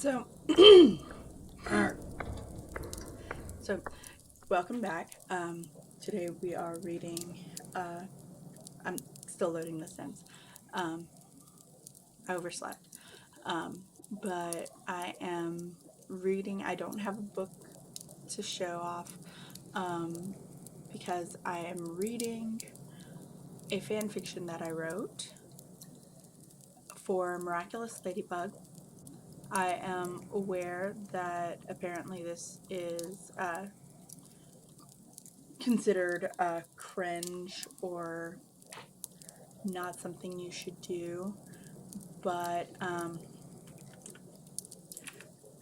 So, so welcome back. Today we are reading. I'm still loading the sentence. I overslept, but I am reading. I don't have a book to show off because I am reading a fan fiction that I wrote for Miraculous Ladybug. I am aware that apparently this is considered cringe or not something you should do, but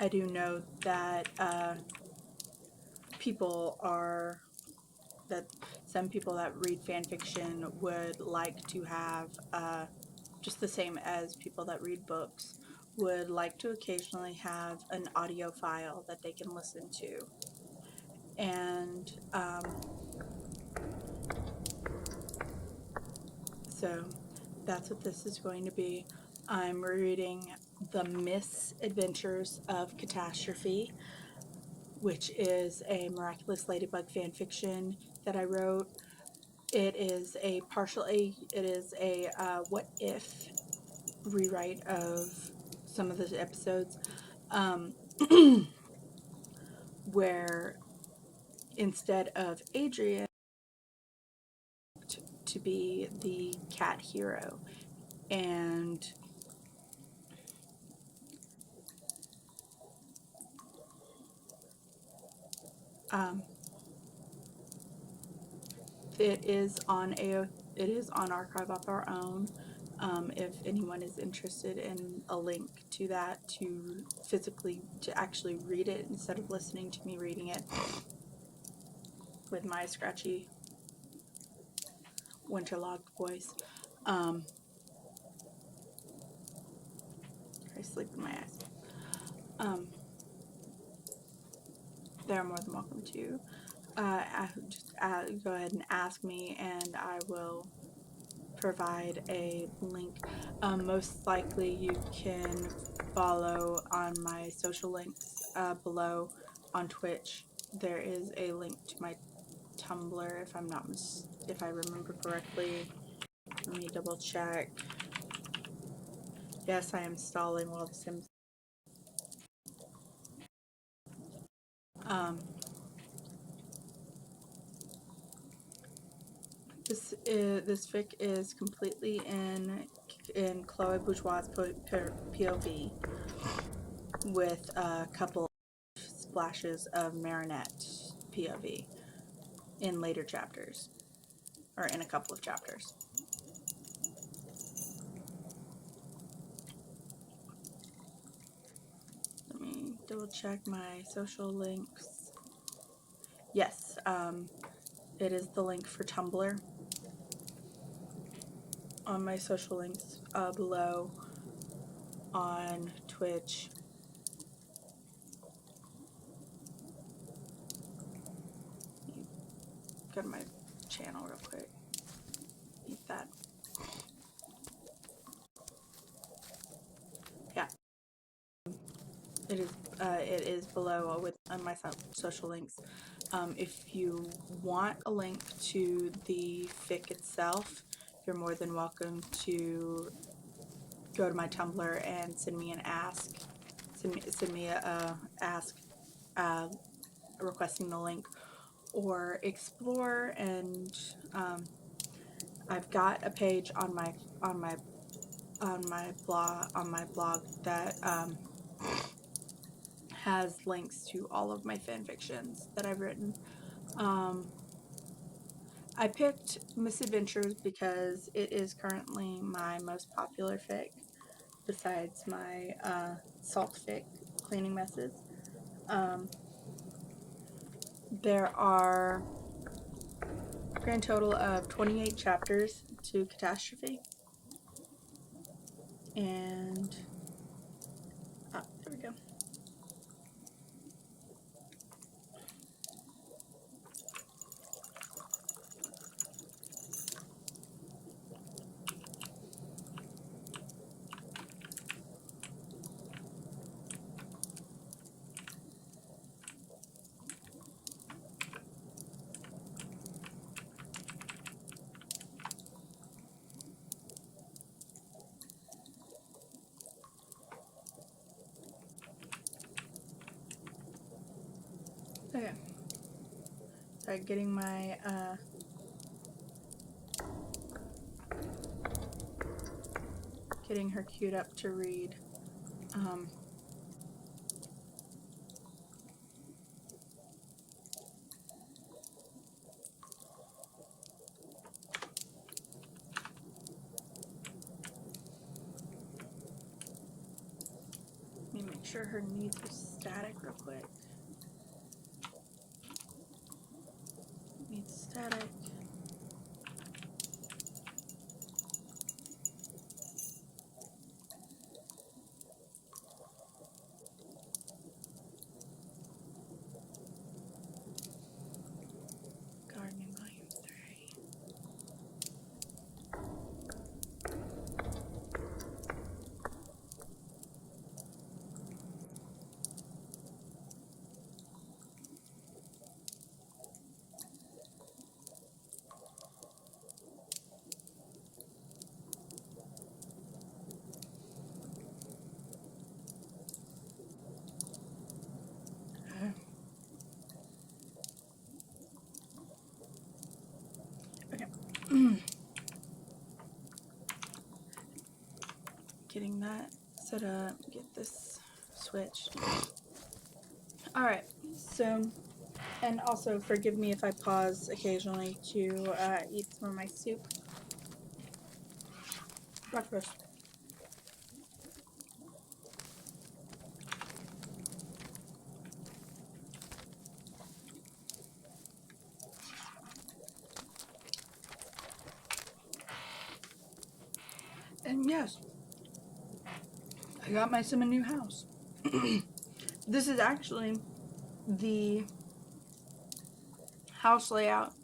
I do know that some people that read fan fiction would like to have just the same as people that read books would like to occasionally have an audio file that they can listen to. And so that's what this is going to be. I'm reading The Misadventures of Catastrophe, which is a Miraculous Ladybug fan fiction that I wrote. It is a what if rewrite of some of the episodes, where instead of Adrian to be the cat hero, and it is on Archive of Our Own. If anyone is interested in a link to that to actually read it instead of listening to me reading it with my scratchy winterlogged voice. I sleep in my eyes. They're more than welcome to just go ahead and ask me, and I will provide a link. Most likely you can follow on my social links below on Twitch. There is a link to my Tumblr if I remember correctly. Let me double check. Yes, I am stalling while the Sims. This fic is completely in Chloe Bourgeois' POV with a couple of splashes of Marinette POV in later chapters, or in a couple of chapters. Let me double check my social links. Yes, it is the link for Tumblr on my social links below, on Twitch. Go to my channel real quick. Eat that. Yeah, it is below on my social links. If you want a link to the fic itself, you're more than welcome to go to my Tumblr and send me an ask. Send me a ask requesting the link, or explore. And I've got a page on my blog that has links to all of my fan fictions that I've written. I picked Misadventures because it is currently my most popular fic, besides my salt fic, Cleaning Messes. There are a grand total of 28 chapters to Catastrophe. And there we go. Okay. Start getting my getting her queued up to read. Let me make sure her needs are static real quick. Needs static. Gardening volume 3. Okay. Getting that set up, get this switched. Alright, so, and also forgive me if I pause occasionally to eat some of my soup. Breakfast. And yes, I got myself a new house. This is actually the house layout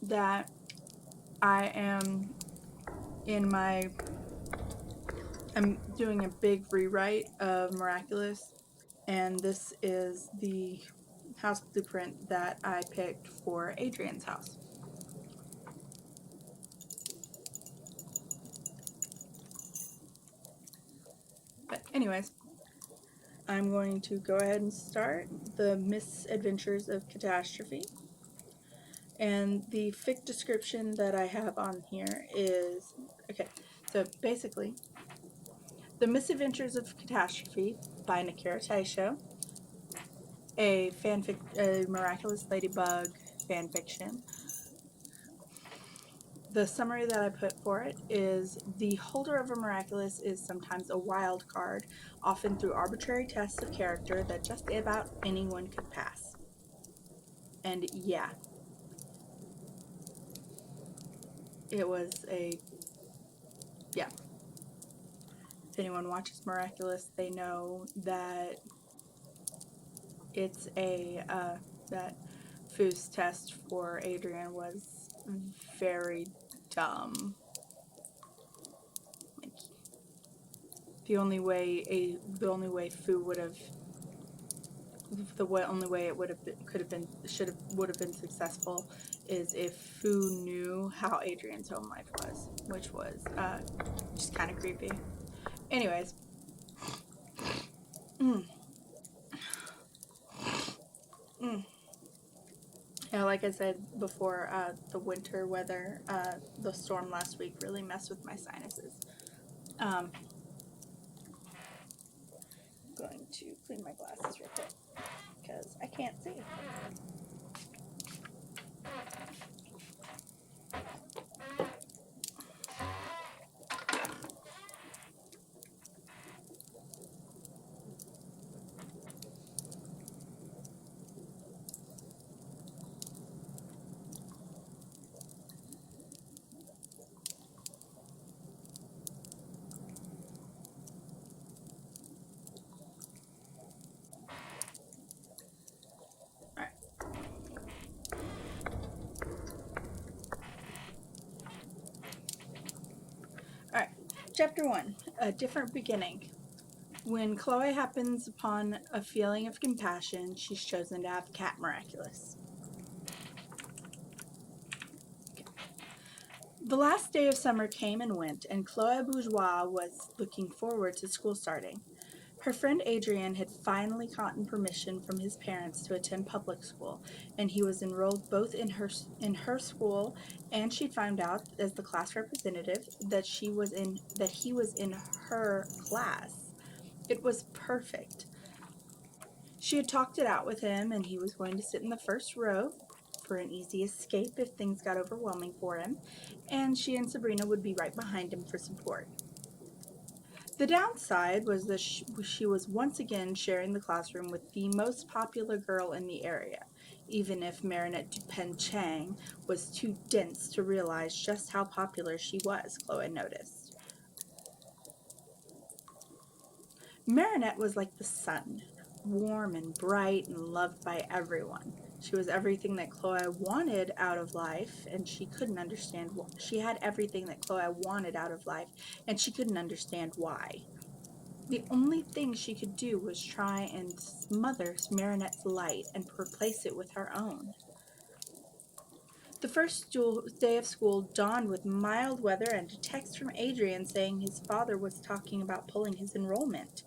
that I am I'm doing a big rewrite of Miraculous, and this is the house blueprint that I picked for Adrian's house. But anyways, I'm going to go ahead and start the Misadventures of Catastrophe. And the fic description that I have on here is, okay, so basically, The Misadventures of Catastrophe by Nakira Taisho, a Miraculous Ladybug fanfiction. The summary that I put for it is, the holder of a Miraculous is sometimes a wild card, often through arbitrary tests of character that just about anyone could pass. And yeah, it was yeah. If anyone watches Miraculous, they know that it's that Foo's test for Adrian was very dumb. Like, the only way Fu would have, only way it would have been successful is if Fu knew how Adrian's home life was, which was just kind of creepy. Anyways, yeah, like I said before, the winter weather, the storm last week really messed with my sinuses. Going to clean my glasses real quick because I can't see. Alright, Chapter 1, A Different Beginning. When Chloe happens upon a feeling of compassion, she's chosen to have Cat Miraculous. Okay. The last day of summer came and went, and Chloe Bourgeois was looking forward to school starting. Her friend Adrian had finally gotten permission from his parents to attend public school, and he was enrolled both in her school, and she'd found out as the class representative that he was in her class. It was perfect. She had talked it out with him, and he was going to sit in the first row for an easy escape if things got overwhelming for him, and she and Sabrina would be right behind him for support. The downside was that she was once again sharing the classroom with the most popular girl in the area, even if Marinette Dupin Chang was too dense to realize just how popular she was, Chloe noticed. Marinette was like the sun, warm and bright and loved by everyone. She was everything that Chloe wanted out of life, and she couldn't understand she had everything that Chloe wanted out of life, and she couldn't understand why. The only thing she could do was try and smother Marinette's light and replace it with her own. The first day of school dawned with mild weather and a text from Adrian saying his father was talking about pulling his enrollment.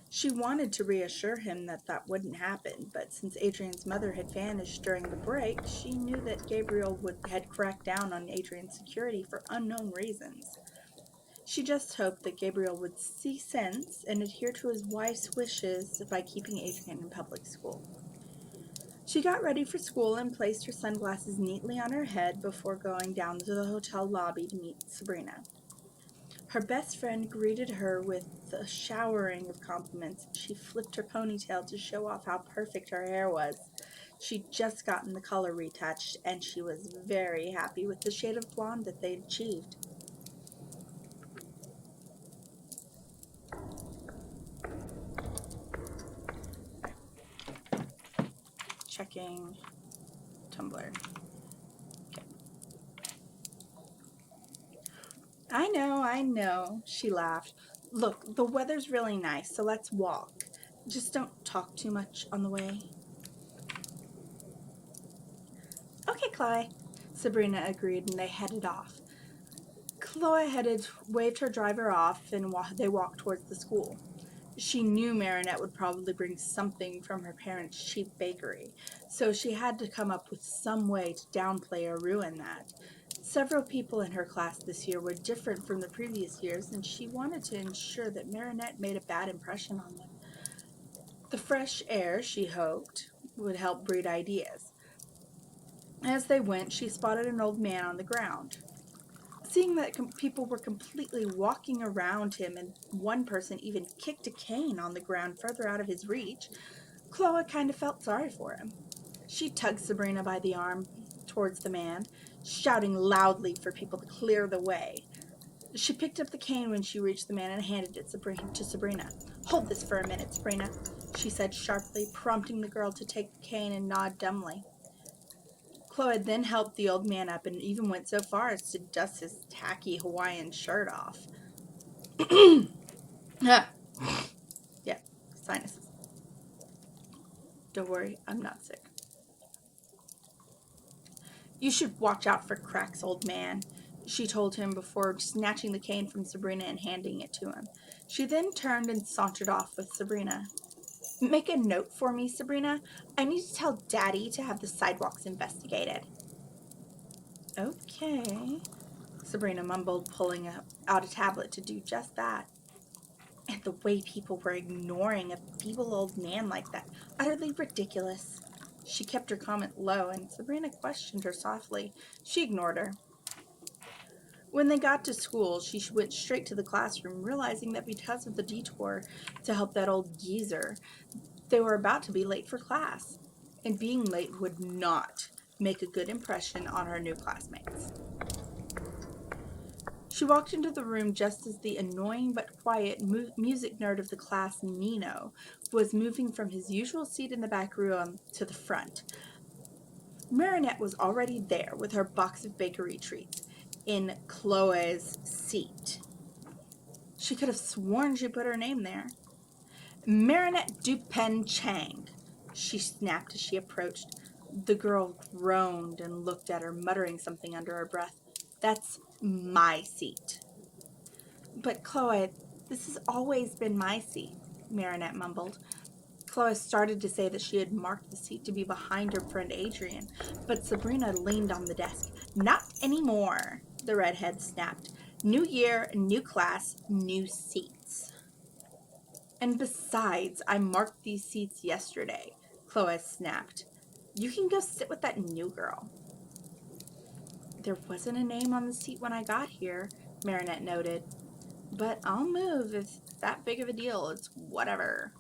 She wanted to reassure him that that wouldn't happen, but since Adrian's mother had vanished during the break, she knew that Gabriel had cracked down on Adrian's security for unknown reasons. She just hoped that Gabriel would see sense and adhere to his wife's wishes by keeping Adrian in public school. She got ready for school and placed her sunglasses neatly on her head before going down to the hotel lobby to meet Sabrina. Her best friend greeted her with a showering of compliments. She flipped her ponytail to show off how perfect her hair was. She'd just gotten the color retouched, and she was very happy with the shade of blonde that they'd achieved. Checking Tumblr. Okay. I know, she laughed. Look, the weather's really nice, so let's walk. Just don't talk too much on the way. Okay, Chloe, Sabrina agreed, and they headed off. Chloe waved her driver off, and they walked towards the school. She knew Marinette would probably bring something from her parents' cheap bakery, so she had to come up with some way to downplay or ruin that. Several people in her class this year were different from the previous years, and she wanted to ensure that Marinette made a bad impression on them. The fresh air, she hoped, would help breed ideas. As they went, she spotted an old man on the ground. Seeing that people were completely walking around him and one person even kicked a cane on the ground further out of his reach, Chloe kind of felt sorry for him. She tugged Sabrina by the arm towards the man, shouting loudly for people to clear the way. She picked up the cane when she reached the man and handed it to Sabrina. "Hold this for a minute, Sabrina," she said sharply, prompting the girl to take the cane and nod dumbly. Chloe then helped the old man up and even went so far as to dust his tacky Hawaiian shirt off. Yeah, sinuses. Don't worry, I'm not sick. "You should watch out for cracks, old man," she told him before snatching the cane from Sabrina and handing it to him. She then turned and sauntered off with Sabrina. "Make a note for me, Sabrina. I need to tell Daddy to have the sidewalks investigated." "Okay," Sabrina mumbled, pulling out a tablet to do just that. And the way people were ignoring a feeble old man like that, utterly ridiculous. She kept her comment low, and Sabrina questioned her softly. She ignored her. When they got to school, she went straight to the classroom, realizing that because of the detour to help that old geezer, they were about to be late for class. And being late would not make a good impression on her new classmates. She walked into the room just as the annoying but quiet music nerd of the class, Nino, was moving from his usual seat in the back room to the front. Marinette was already there with her box of bakery treats in Chloe's seat. She could have sworn she put her name there. "Marinette Dupin Chang," she snapped as she approached. The girl groaned and looked at her, muttering something under her breath. "That's my seat." "But Chloe, This has always been my seat, Marinette mumbled. Chloe started to say that she had marked the seat to be behind her friend Adrian, but Sabrina leaned on the desk. Not anymore, the redhead snapped. New year, new class, new seats. And besides, I marked these seats yesterday, Chloe snapped. You can go sit with that new girl. There wasn't a name on the seat when I got here, Marinette noted. But I'll move if it's that big of a deal. It's whatever.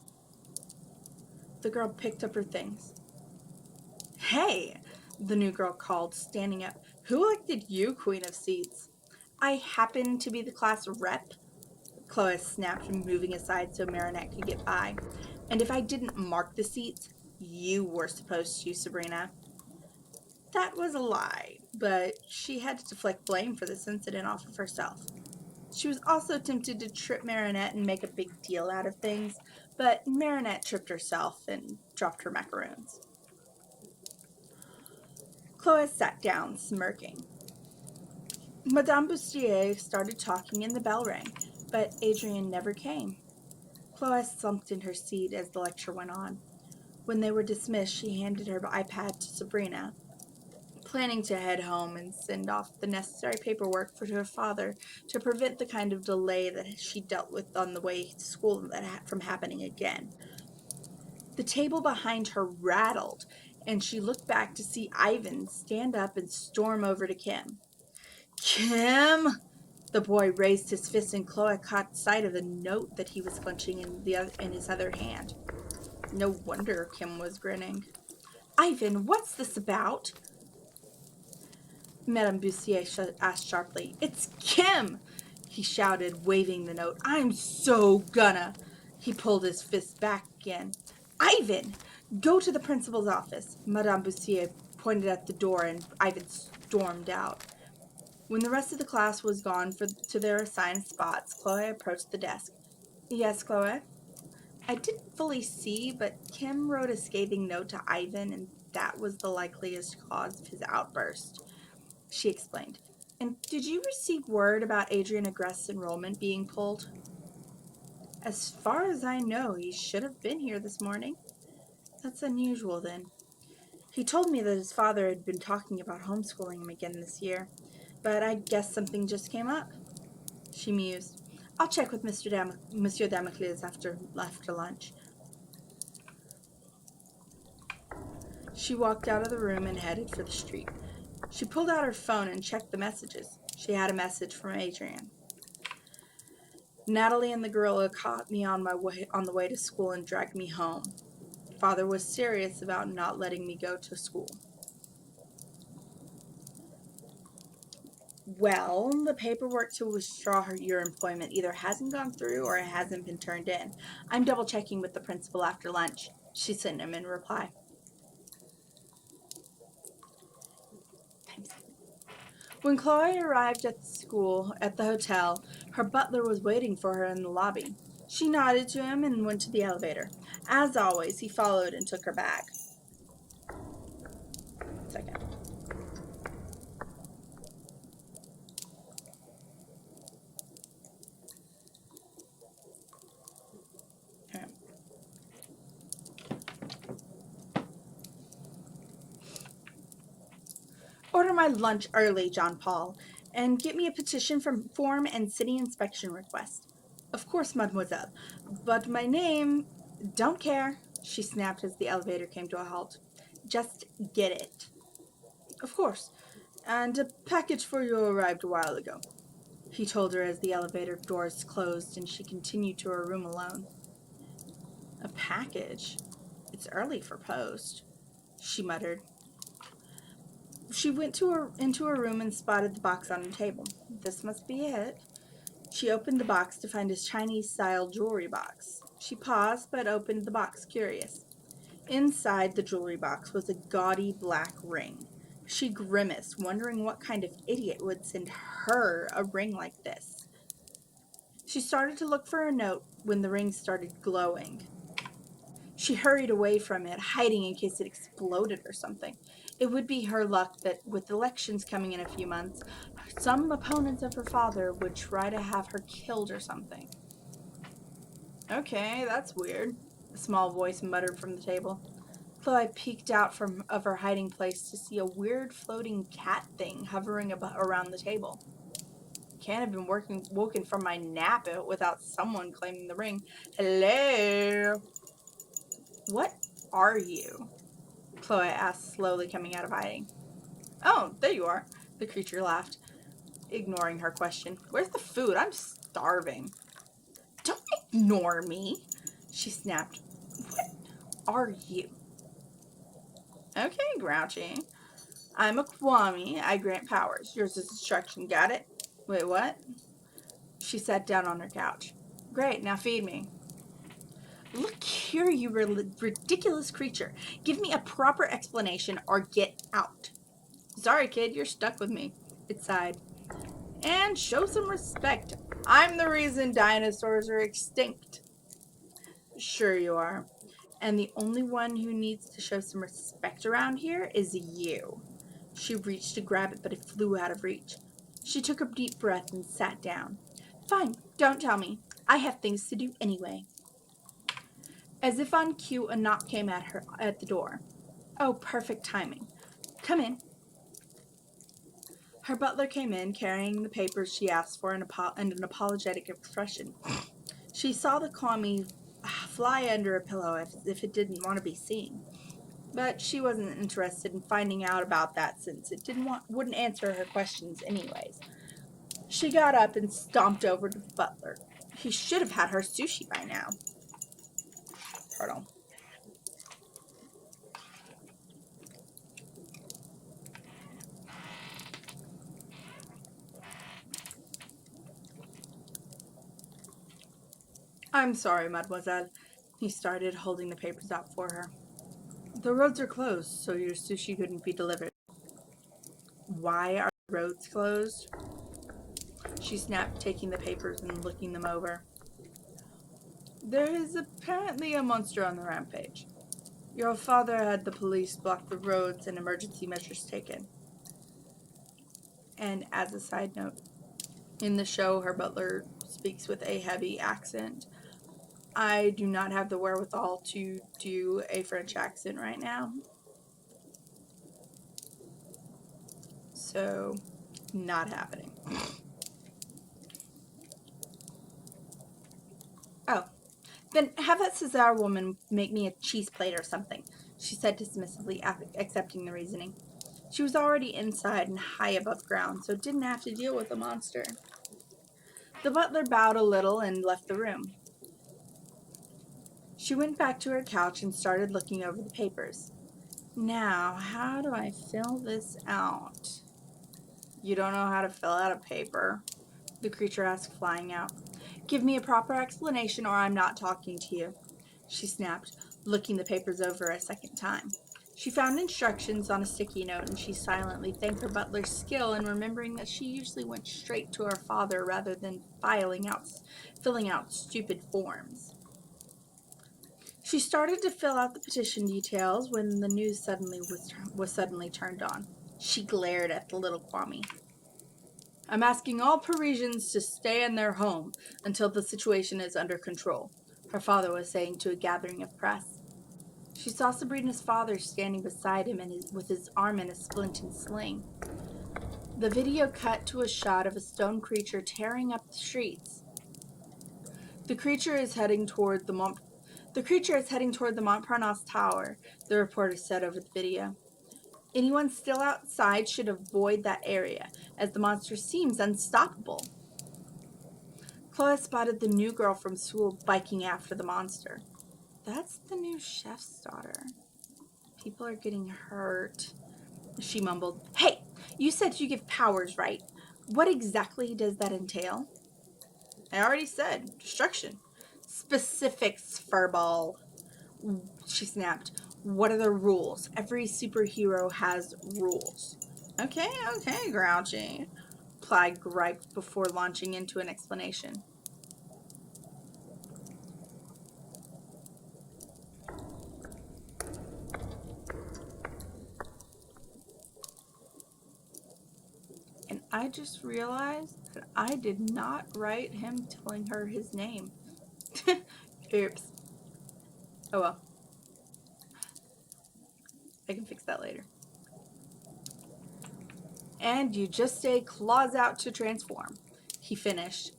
The girl picked up her things. Hey, the new girl called, standing up. Who elected you Queen of Seats? I happen to be the class rep, Chloe snapped, moving aside so Marinette could get by. And if I didn't mark the seats, you were supposed to, Sabrina. That was a lie, but she had to deflect blame for this incident off of herself. She was also tempted to trip Marinette and make a big deal out of things, but Marinette tripped herself and dropped her macaroons. Chloe sat down, smirking. Madame Bustier started talking and the bell rang, but Adrian never came. Chloe slumped in her seat as the lecture went on. When they were dismissed, she handed her iPad to Sabrina, planning to head home and send off the necessary paperwork for her father to prevent the kind of delay that she dealt with on the way to school from happening again. The table behind her rattled, and she looked back to see Ivan stand up and storm over to Kim. Kim! The boy raised his fist, and Chloe caught sight of the note that he was clenching in his other hand. No wonder Kim was grinning. Ivan, what's this about? Madame Bustier asked sharply. It's Kim! He shouted, waving the note. I'm so gonna! He pulled his fist back again. Ivan! Go to the principal's office. Madame Bustier pointed at the door, and Ivan stormed out. When the rest of the class was gone to their assigned spots, Chloe approached the desk. Yes, Chloe? I didn't fully see, but Kim wrote a scathing note to Ivan, and that was the likeliest cause of his outburst, she explained. And did you receive word about Adrian Agrest's enrollment being pulled? As far as I know, he should have been here this morning. That's unusual, then. He told me that his father had been talking about homeschooling him again this year, but I guess something just came up. She mused. I'll check with Monsieur Damocles after lunch. She walked out of the room and headed for the street. She pulled out her phone and checked the messages. She had a message from Adrian. Natalie and the gorilla caught me on the way to school and dragged me home. Father was serious about not letting me go to school. Well, the paperwork to withdraw your employment either hasn't gone through or it hasn't been turned in. I'm double checking with the principal after lunch, she sent him in reply. When Chloe arrived at the hotel, her butler was waiting for her in the lobby. She nodded to him and went to the elevator. As always, he followed and took her bag. Second. Okay. Order my lunch early, John Paul, and get me a petition form and city inspection request. Of course, mademoiselle, but my name... Don't care, she snapped as the elevator came to a halt. Just get it. Of course, and a package for you arrived a while ago, he told her as the elevator doors closed and she continued to her room alone. A package? It's early for post, she muttered. She went into her room and spotted the box on the table. This must be it. She opened the box to find a Chinese-style jewelry box. She paused, but opened the box, curious. Inside the jewelry box was a gaudy black ring. She grimaced, wondering what kind of idiot would send her a ring like this. She started to look for a note when the ring started glowing. She hurried away from it, hiding in case it exploded or something. It would be her luck that, with elections coming in a few months, some opponents of her father would try to have her killed or something. Okay, that's weird, a small voice muttered from the table. Chloe peeked out of her hiding place to see a weird floating cat thing hovering around the table. Can't have been woken from my nap without someone claiming the ring. Hello? What are you? Chloe asked, slowly coming out of hiding. Oh, there you are, the creature laughed, ignoring her question. Where's the food? I'm starving. Don't ignore me, she snapped. What are you? Okay, Grouchy. I'm a Kwame. I grant powers. Yours is destruction. Got it? Wait, what? She sat down on her couch. Great, now feed me. Look here, you ridiculous creature. Give me a proper explanation or get out. Sorry, kid, you're stuck with me, it sighed. And show some respect. I'm the reason dinosaurs are extinct. Sure you are. And the only one who needs to show some respect around here is you. She reached to grab it, but it flew out of reach. She took a deep breath and sat down. Fine, don't tell me. I have things to do anyway. As if on cue, a knock came at the door. Oh, perfect timing. Come in. Her butler came in, carrying the papers she asked for and an apologetic expression. She saw the Kwame fly under a pillow as if it didn't want to be seen. But she wasn't interested in finding out about that since it wouldn't answer her questions anyways. She got up and stomped over to the butler. He should have had her sushi by now. Pardon. I'm sorry, mademoiselle. He started, holding the papers out for her. The roads are closed, so your sushi couldn't be delivered. Why are the roads closed? She snapped, taking the papers and looking them over. There is apparently a monster on the rampage. Your father had the police block the roads and emergency measures taken. And as a side note, in the show, her butler speaks with a heavy accent. I do not have the wherewithal to do a French accent right now. So, not happening. Oh, then have that Cesar woman make me a cheese plate or something, she said dismissively, accepting the reasoning. She was already inside and high above ground, so didn't have to deal with the monster. The butler bowed a little and left the room. She went back to her couch and started looking over the papers. Now, how do I fill this out? You don't know how to fill out a paper? The creature asked, flying out. Give me a proper explanation or I'm not talking to you, she snapped, looking the papers over a second time. She found instructions on a sticky note, and she silently thanked her butler's skill in remembering that she usually went straight to her father rather than filling out stupid forms. She started to fill out the petition details when the news was suddenly turned on. She glared at the little Kwame. I'm asking all Parisians to stay in their home until the situation is under control, her father was saying to a gathering of press. She saw Sabrina's father standing beside him with his arm in a splinting sling. The video cut to a shot of a stone creature tearing up the streets. The creature is heading toward the Montparnasse Tower, the reporter said over the video. Anyone still outside should avoid that area, as the monster seems unstoppable. Chloe spotted the new girl from school biking after the monster. That's the new chef's daughter. People are getting hurt, she mumbled. Hey, you said you give powers, right? What exactly does that entail? I already said, destruction. Specifics, furball, she snapped. What are the rules? Every superhero has rules. Okay, Grouchy, replied Gripe before launching into an explanation. And I just realized that I did not write him telling her his name. Oops. Oh well. I can fix that later. And you just say claws out to transform, he finished.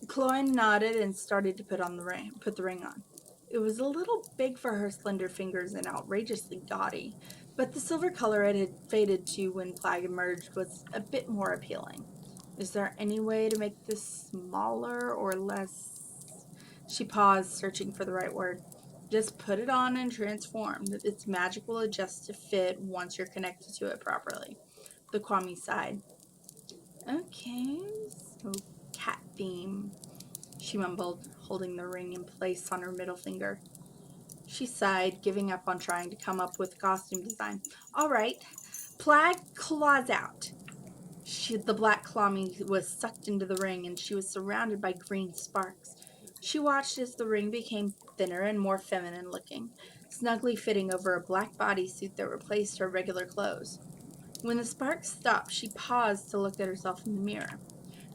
Chloe nodded and started to put the ring on. It was a little big for her slender fingers and outrageously gaudy, but the silver color it had faded to when Plag emerged was a bit more appealing. Is there any way to make this smaller or less? She paused, searching for the right word. Just put it on and transform. Its magic will adjust to fit once you're connected to it properly. The Kwame sighed. Okay, so cat theme, she mumbled, holding the ring in place on her middle finger. She sighed, giving up on trying to come up with a costume design. All right, Plag claws out. The black clammy was sucked into the ring, and she was surrounded by green sparks. She watched as the ring became thinner and more feminine looking, snugly fitting over a black bodysuit that replaced her regular clothes. When the sparks stopped, she paused to look at herself in the mirror.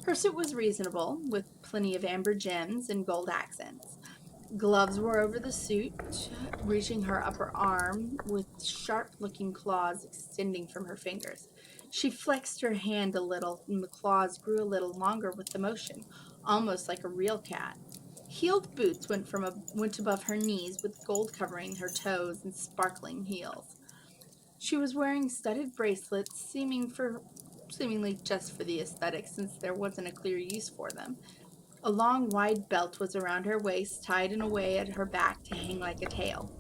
Her suit was reasonable, with plenty of amber gems and gold accents. Gloves were over the suit, reaching her upper arm, with sharp-looking claws extending from her fingers. She flexed her hand a little, and the claws grew a little longer with the motion, almost like a real cat. Heeled boots went above her knees, with gold covering her toes and sparkling heels. She was wearing studded bracelets, seemingly just for the aesthetic, since there wasn't a clear use for them. A long, wide belt was around her waist, tied in a way at her back to hang like a tail.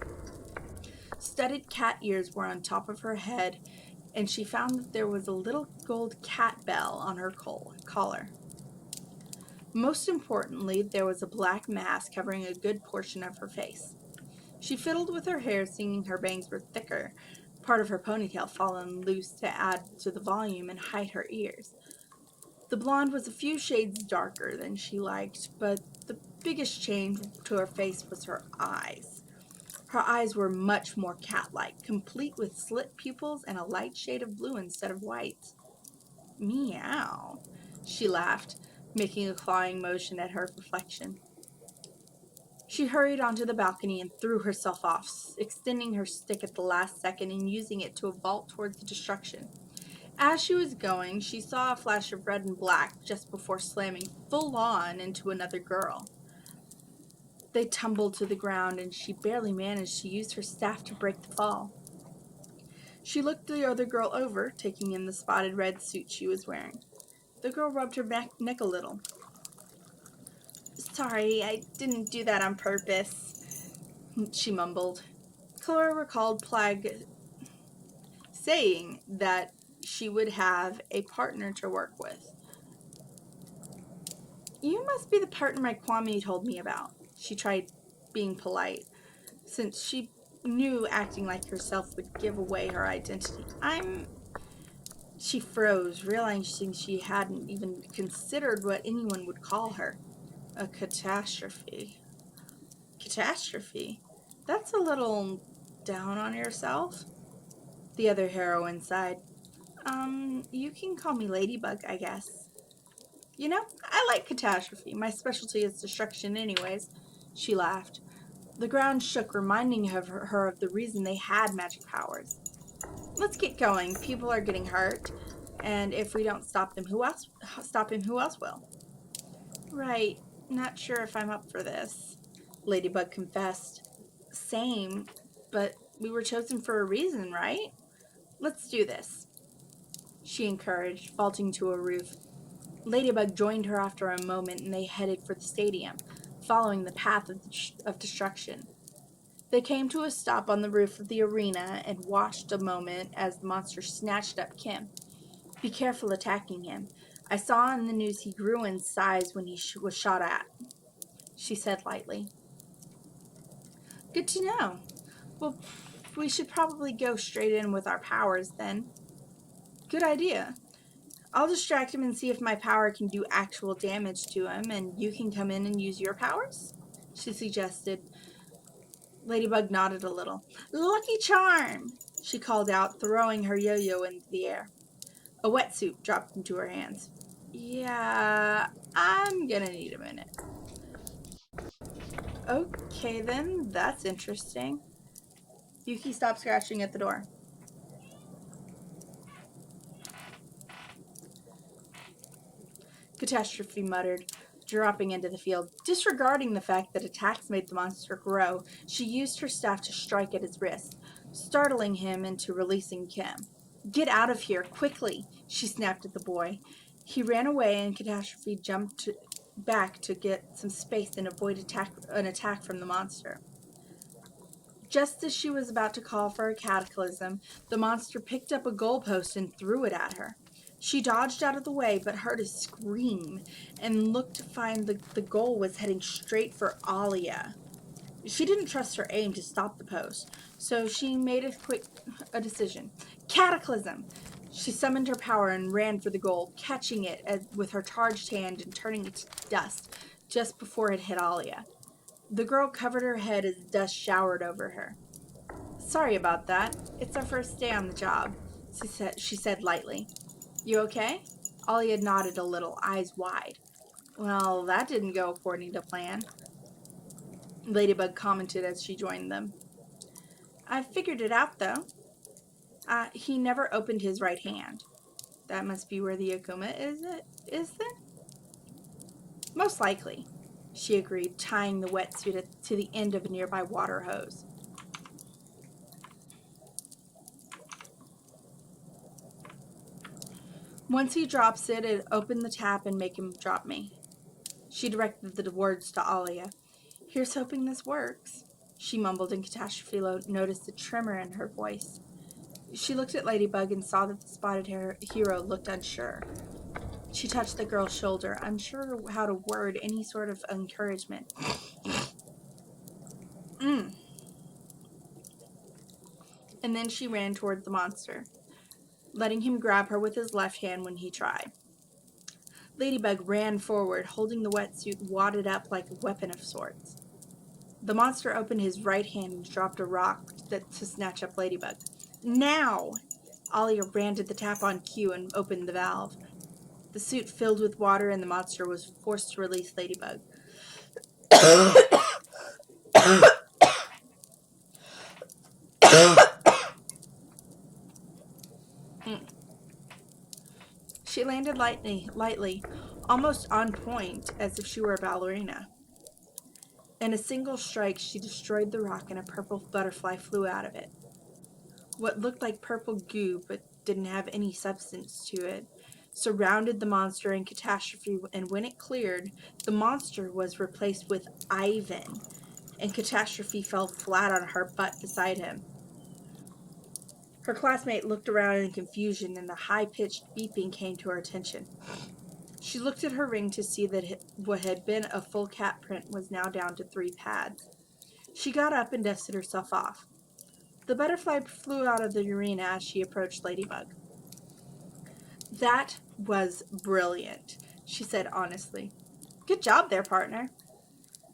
Studded cat ears were on top of her head, and she found that there was a little gold cat bell on her collar. Most importantly, there was a black mask covering a good portion of her face. She fiddled with her hair, singing her bangs were thicker, part of her ponytail fallen loose to add to the volume and hide her ears. The blonde was a few shades darker than she liked, but the biggest change to her face was her eyes. Her eyes were much more cat-like, complete with slit pupils and a light shade of blue instead of white. Meow, she laughed, making a clawing motion at her reflection. She hurried onto the balcony and threw herself off, extending her stick at the last second and using it to vault towards the destruction. As she was going, she saw a flash of red and black just before slamming full on into another girl. They tumbled to the ground, and she barely managed to use her staff to break the fall. She looked the other girl over, taking in the spotted red suit she was wearing. The girl rubbed her neck a little. Sorry, I didn't do that on purpose, she mumbled. Clara recalled Plag saying that she would have a partner to work with. You must be the partner my Kwame told me about. She tried being polite, since she knew acting like herself would give away her identity. She froze, realizing she hadn't even considered what anyone would call her. A catastrophe. Catastrophe? That's a little down on yourself. The other heroine sighed. You can call me Ladybug, I guess. You know, I like Catastrophe. My specialty is destruction anyways. She laughed. The ground shook, reminding her of the reason they had magic powers. Let's get going. People are getting hurt, and if we don't stop them, who else will? Right. Not sure if I'm up for this, Ladybug confessed. Same, but we were chosen for a reason, right? Let's do this, she encouraged, vaulting to a roof. Ladybug joined her after a moment, and they headed for the stadium, following the path of destruction. They came to a stop on the roof of the arena and watched a moment as the monster snatched up Kim. Be careful attacking him. I saw on the news he grew in size when he was shot at, she said lightly. Good to know. Well, we should probably go straight in with our powers then. Good idea. I'll distract him and see if my power can do actual damage to him, and you can come in and use your powers, she suggested. Ladybug nodded a little. Lucky charm, she called out, throwing her yo-yo into the air. A wetsuit dropped into her hands. Yeah, I'm gonna need a minute. Okay then, that's interesting. Yuki stopped scratching at the door. Catastrophe muttered, dropping into the field. Disregarding the fact that attacks made the monster grow, she used her staff to strike at his wrist, startling him into releasing Kim. Get out of here, quickly, she snapped at the boy. He ran away and Catastrophe jumped back to get some space and avoid an attack from the monster. Just as she was about to call for a cataclysm, the monster picked up a goalpost and threw it at her. She dodged out of the way but heard a scream and looked to find the goal was heading straight for Alia. She didn't trust her aim to stop the post, so she made a decision. Cataclysm! She summoned her power and ran for the goal, catching it with her charged hand and turning it to dust just before it hit Alia. The girl covered her head as dust showered over her. Sorry about that. It's our first day on the job, she said lightly. You okay? Ollie had nodded a little, eyes wide. Well, that didn't go according to plan, Ladybug commented as she joined them. I figured it out, though. He never opened his right hand. That must be where the Akuma is then? Most likely, she agreed, tying the wetsuit to the end of a nearby water hose. Once he drops it, open the tap and make him drop me. She directed the words to Alia. Here's hoping this works, she mumbled, and Catastrophe noticed a tremor in her voice. She looked at Ladybug and saw that the spotted hero looked unsure. She touched the girl's shoulder, unsure how to word any sort of encouragement. And then she ran toward the monster, letting him grab her with his left hand when he tried. Ladybug ran forward, holding the wetsuit wadded up like a weapon of sorts. The monster opened his right hand and dropped a rock to snatch up Ladybug. Now! Alia ran to the tap on cue and opened the valve. The suit filled with water and the monster was forced to release Ladybug. She landed lightly, almost on point, as if she were a ballerina. In a single strike, she destroyed the rock and a purple butterfly flew out of it. What looked like purple goo, but didn't have any substance to it, surrounded the monster in Catastrophe, and when it cleared, the monster was replaced with Ivan, and Catastrophe fell flat on her butt beside him. Her classmate looked around in confusion, and a high-pitched beeping came to her attention. She looked at her ring to see that what had been a full cat print was now down to 3 pads. She got up and dusted herself off. The butterfly flew out of the arena as she approached Ladybug. That was brilliant, she said honestly. Good job there, partner.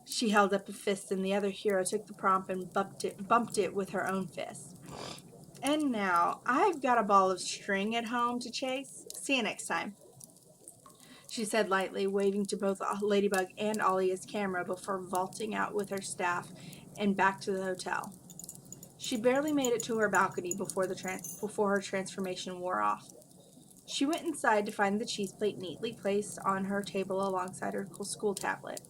She held up a fist and the other hero took the prompt and bumped it with her own fist. And now, I've got a ball of string at home to chase. See you next time, she said lightly, waving to both Ladybug and Alia's camera before vaulting out with her staff and back to the hotel. She barely made it to her balcony before her transformation wore off. She went inside to find the cheese plate neatly placed on her table alongside her school tablet.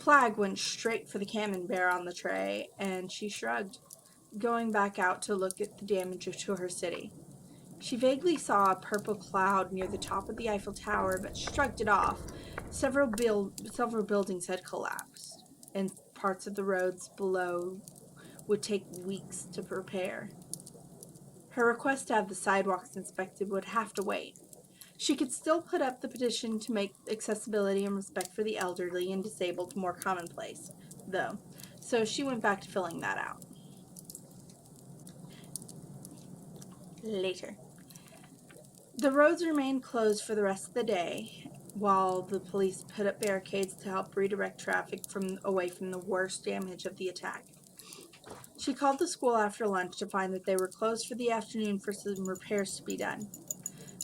Plag went straight for the camembert on the tray, and she shrugged, going back out to look at the damage to her city. She vaguely saw a purple cloud near the top of the Eiffel Tower, but shrugged it off. Several buildings had collapsed, and parts of the roads below would take weeks to repair. Her request to have the sidewalks inspected would have to wait. She could still put up the petition to make accessibility and respect for the elderly and disabled more commonplace, though, so she went back to filling that out. Later. The roads remained closed for the rest of the day, while the police put up barricades to help redirect traffic away from the worst damage of the attack. She called the school after lunch to find that they were closed for the afternoon for some repairs to be done.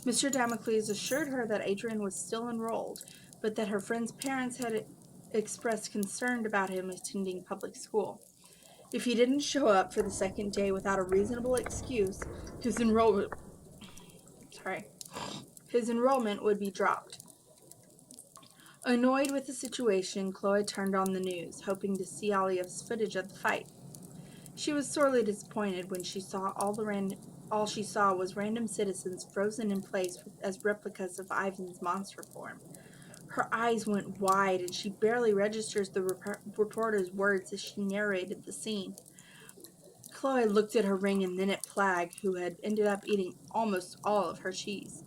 Mr. Damocles assured her that Adrian was still enrolled, but that her friend's parents had expressed concern about him attending public school. If he didn't show up for the second day without a reasonable excuse, his enrollment would be dropped. Annoyed with the situation, Chloe turned on the news, hoping to see Aliev's footage of the fight. She was sorely disappointed when she saw all she saw was random citizens frozen in place as replicas of Ivan's monster form. Her eyes went wide, and she barely registers the reporter's words as she narrated the scene. Chloe looked at her ring and then at Plag, who had ended up eating almost all of her cheese.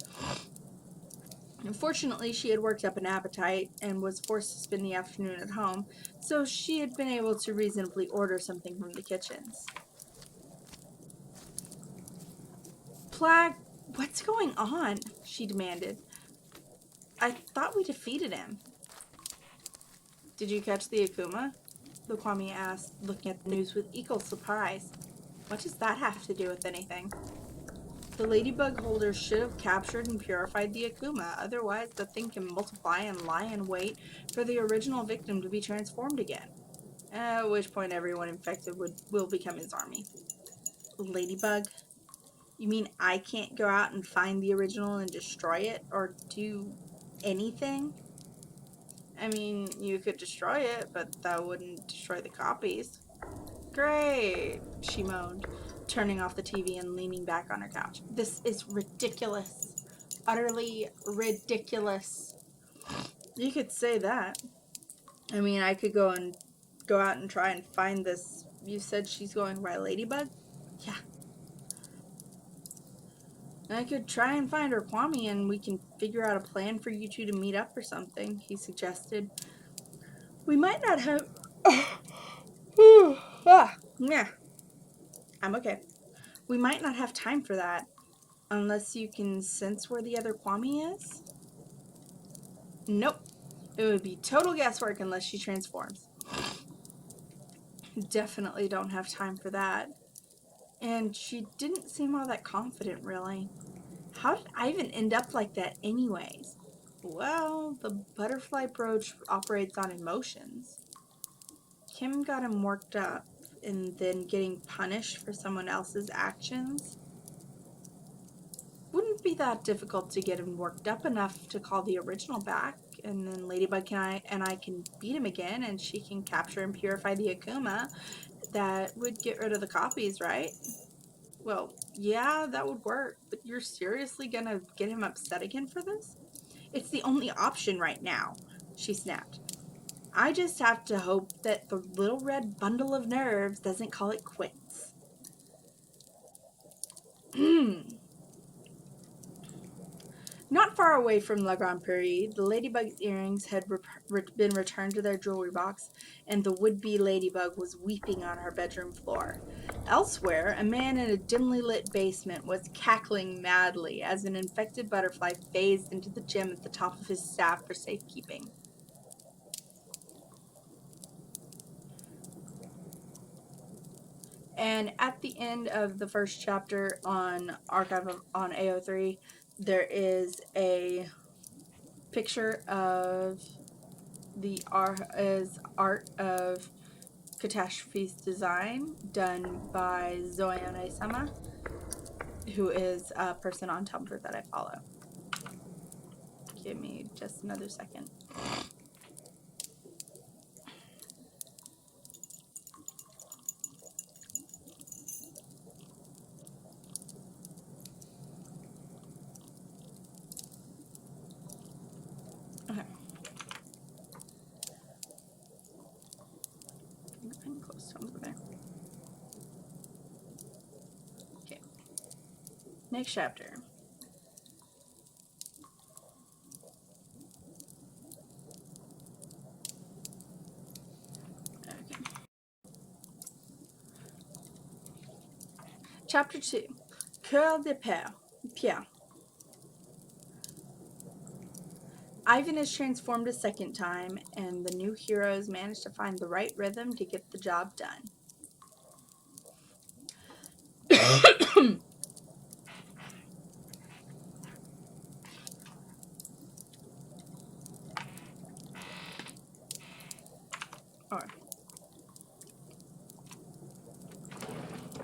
Unfortunately, she had worked up an appetite and was forced to spend the afternoon at home, so she had been able to reasonably order something from the kitchens. Plag, what's going on? She demanded. I thought we defeated him. Did you catch the Akuma? Lukwami asked, looking at the news with equal surprise. What does that have to do with anything? The ladybug holders should have captured and purified the Akuma, otherwise the thing can multiply and lie in wait for the original victim to be transformed again. At which point everyone infected will become his army. Ladybug? You mean I can't go out and find the original and destroy it, or do anything? I mean, you could destroy it, but that wouldn't destroy the copies. Great, she moaned, turning off the TV and leaning back on her couch. This is ridiculous. Utterly ridiculous. You could say that. I mean, I could go out and try and find this. You said she's going by Ladybug? Yeah. I could try and find her Kwame and we can figure out a plan for you two to meet up or something, he suggested. We might not have... yeah. I'm okay. We might not have time for that. Unless you can sense where the other Kwame is? Nope. It would be total guesswork unless she transforms. Definitely don't have time for that. And she didn't seem all that confident, really. How did Ivan end up like that anyways? Well, the butterfly approach operates on emotions. Kim got him worked up and then getting punished for someone else's actions. Wouldn't be that difficult to get him worked up enough to call the original back, and then Ladybug and I can beat him again, and she can capture and purify the Akuma. That would get rid of the copies, right? Well, yeah, that would work, but you're seriously gonna get him upset again for this? It's the only option right now, she snapped. I just have to hope that the little red bundle of nerves doesn't call it quits. Not far away from La Grande Prairie, the ladybug's earrings had been returned to their jewelry box, and the would-be ladybug was weeping on her bedroom floor. Elsewhere, a man in a dimly lit basement was cackling madly as an infected butterfly phased into the gym at the top of his staff for safekeeping. And at the end of the first chapter on on AO3, there is a picture of the art of Catastrophe's design done by Zoyane Sama, who is a person on Tumblr that I follow. Give me just another second. Okay. I'm close to over there. Okay. Next chapter. Okay. Chapter 2. Cœur de Pierre. Ivan is transformed a second time, and the new heroes manage to find the right rhythm to get the job done. Alright.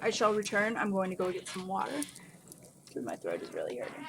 I shall return. I'm going to go get some water because my throat is really hurting.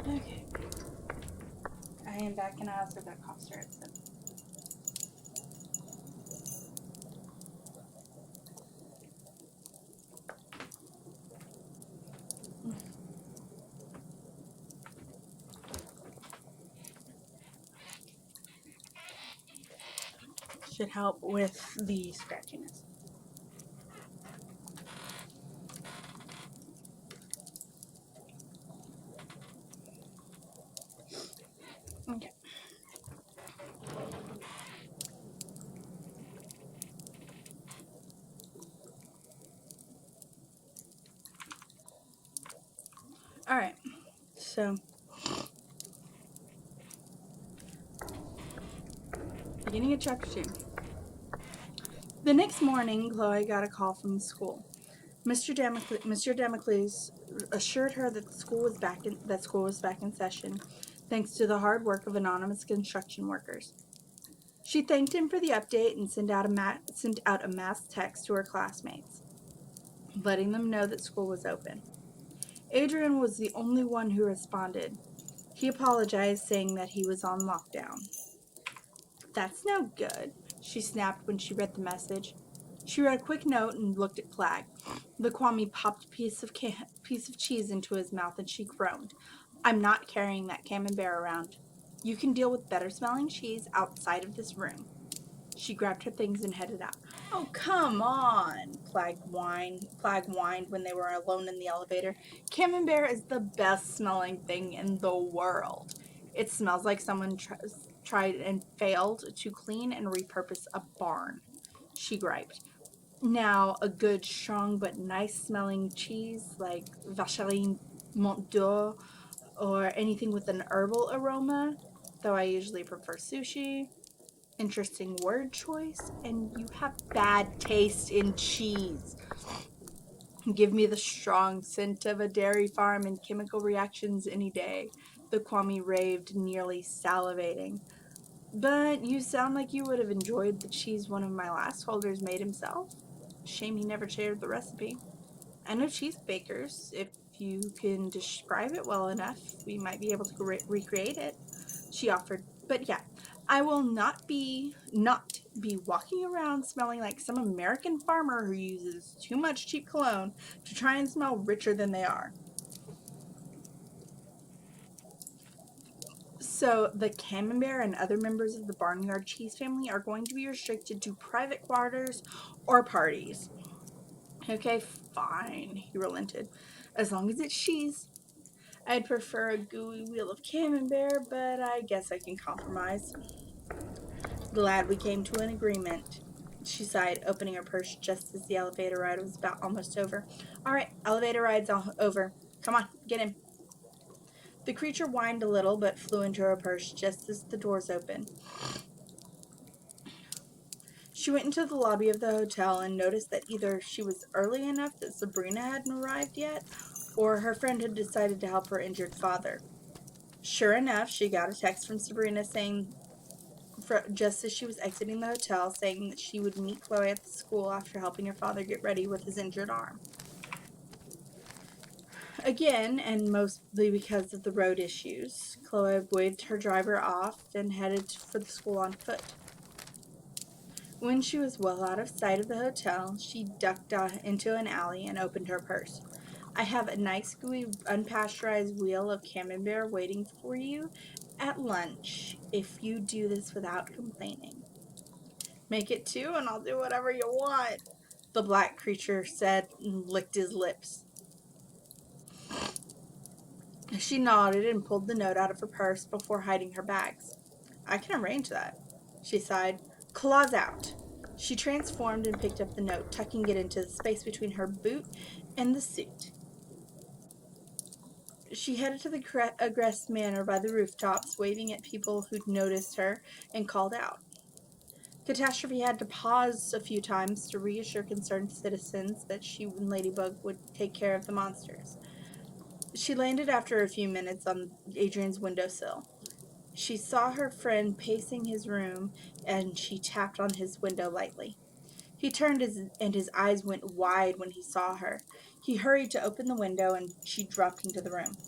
Okay. I am back and I also got cough syrup. So. Should help with the scratchiness. Okay. Alright. So, beginning of chapter 2. The next morning, Chloe got a call from the school. Mr. Damocles assured her that school was back in session, thanks to the hard work of anonymous construction workers. She thanked him for the update and sent out a mass text to her classmates, letting them know that school was open. Adrian was the only one who responded. He apologized, saying that he was on lockdown. "That's no good," she snapped when she read the message. She read a quick note and looked at Clag. The Kwame popped a piece of cheese into his mouth and she groaned. "I'm not carrying that camembert around. You can deal with better smelling cheese outside of this room." She grabbed her things and headed out. "Oh, come on," Clag whined when they were alone in the elevator. "Camembert is the best smelling thing in the world. It smells like someone tried and failed to clean and repurpose a barn," she griped. "Now, a good, strong, but nice-smelling cheese like Vacherin Mont d'Or or anything with an herbal aroma, though I usually prefer sushi, Interesting word choice, and you have bad taste in cheese. Give me the strong scent of a dairy farm and chemical reactions any day, the Kwame raved, nearly salivating. But you sound like you would have enjoyed the cheese one of my last holders made himself. Shame he never shared the recipe. I know cheese bakers. If you can describe it well enough, we might be able to recreate it, she offered. But yeah, I will not be walking around smelling like some American farmer who uses too much cheap cologne to try and smell richer than they are. So the Camembert and other members of the Barnyard Cheese family are going to be restricted to private quarters or parties. Okay, fine, he relented. As long as it's cheese. I'd prefer a gooey wheel of Camembert, but I guess I can compromise. Glad we came to an agreement, she sighed, opening her purse just as the elevator ride was about almost over. All right, elevator ride's over. Come on, get in. The creature whined a little, but flew into her purse just as the doors opened. She went into the lobby of the hotel and noticed that either she was early enough that Sabrina hadn't arrived yet, or her friend had decided to help her injured father. Sure enough, she got a text from Sabrina saying, just as she was exiting the hotel, saying that she would meet Chloe at the school after helping her father get ready with his injured arm. Again, and mostly because of the road issues, Chloe waved her driver off and headed for the school on foot. When she was well out of sight of the hotel, she ducked into an alley and opened her purse. I have a nice gooey unpasteurized wheel of Camembert waiting for you at lunch if you do this without complaining. Make it two and I'll do whatever you want, the black creature said and licked his lips. She nodded and pulled the note out of her purse before hiding her bags. I can arrange that, she sighed. Claws out. She transformed and picked up the note, tucking it into the space between her boot and the suit. She headed to the aggressed manor by the rooftops, waving at people who'd noticed her, and called out. Catastrophe had to pause a few times to reassure concerned citizens that she and Ladybug would take care of the monsters. She landed after a few minutes on Adrian's windowsill. She saw her friend pacing his room, and she tapped on his window lightly. He turned and his eyes went wide when he saw her. He hurried to open the window, and she dropped into the room.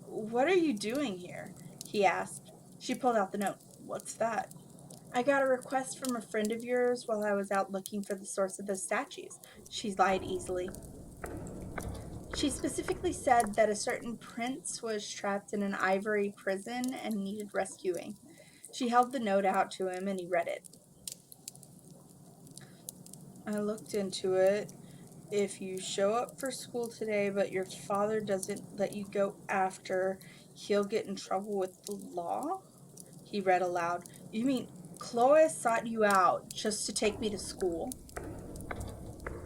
What are you doing here? He asked. She pulled out the note. What's that? I got a request from a friend of yours while I was out looking for the source of those statues. She lied easily. She specifically said that a certain prince was trapped in an ivory prison and needed rescuing. She held the note out to him and he read it. I looked into it. If you show up for school today but your father doesn't let you go after, he'll get in trouble with the law? He read aloud. You mean Chloe sought you out just to take me to school?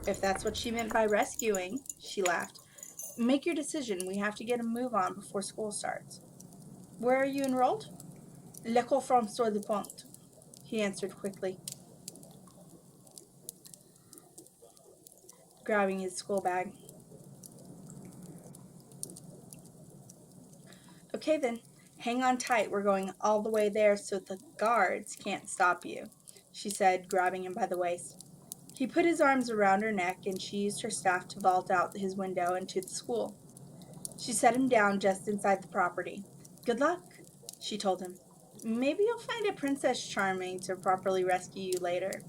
If that's what she meant by rescuing, she laughed. Make your decision. We have to get a move on before school starts. Where are you enrolled? L'École François Dupont, he answered quickly, grabbing his school bag. Okay then, hang on tight. We're going all the way there so the guards can't stop you, she said, grabbing him by the waist. He put his arms around her neck and she used her staff to vault out his window into the school. She set him down just inside the property. Good luck, she told him. Maybe you'll find a Princess Charming to properly rescue you later.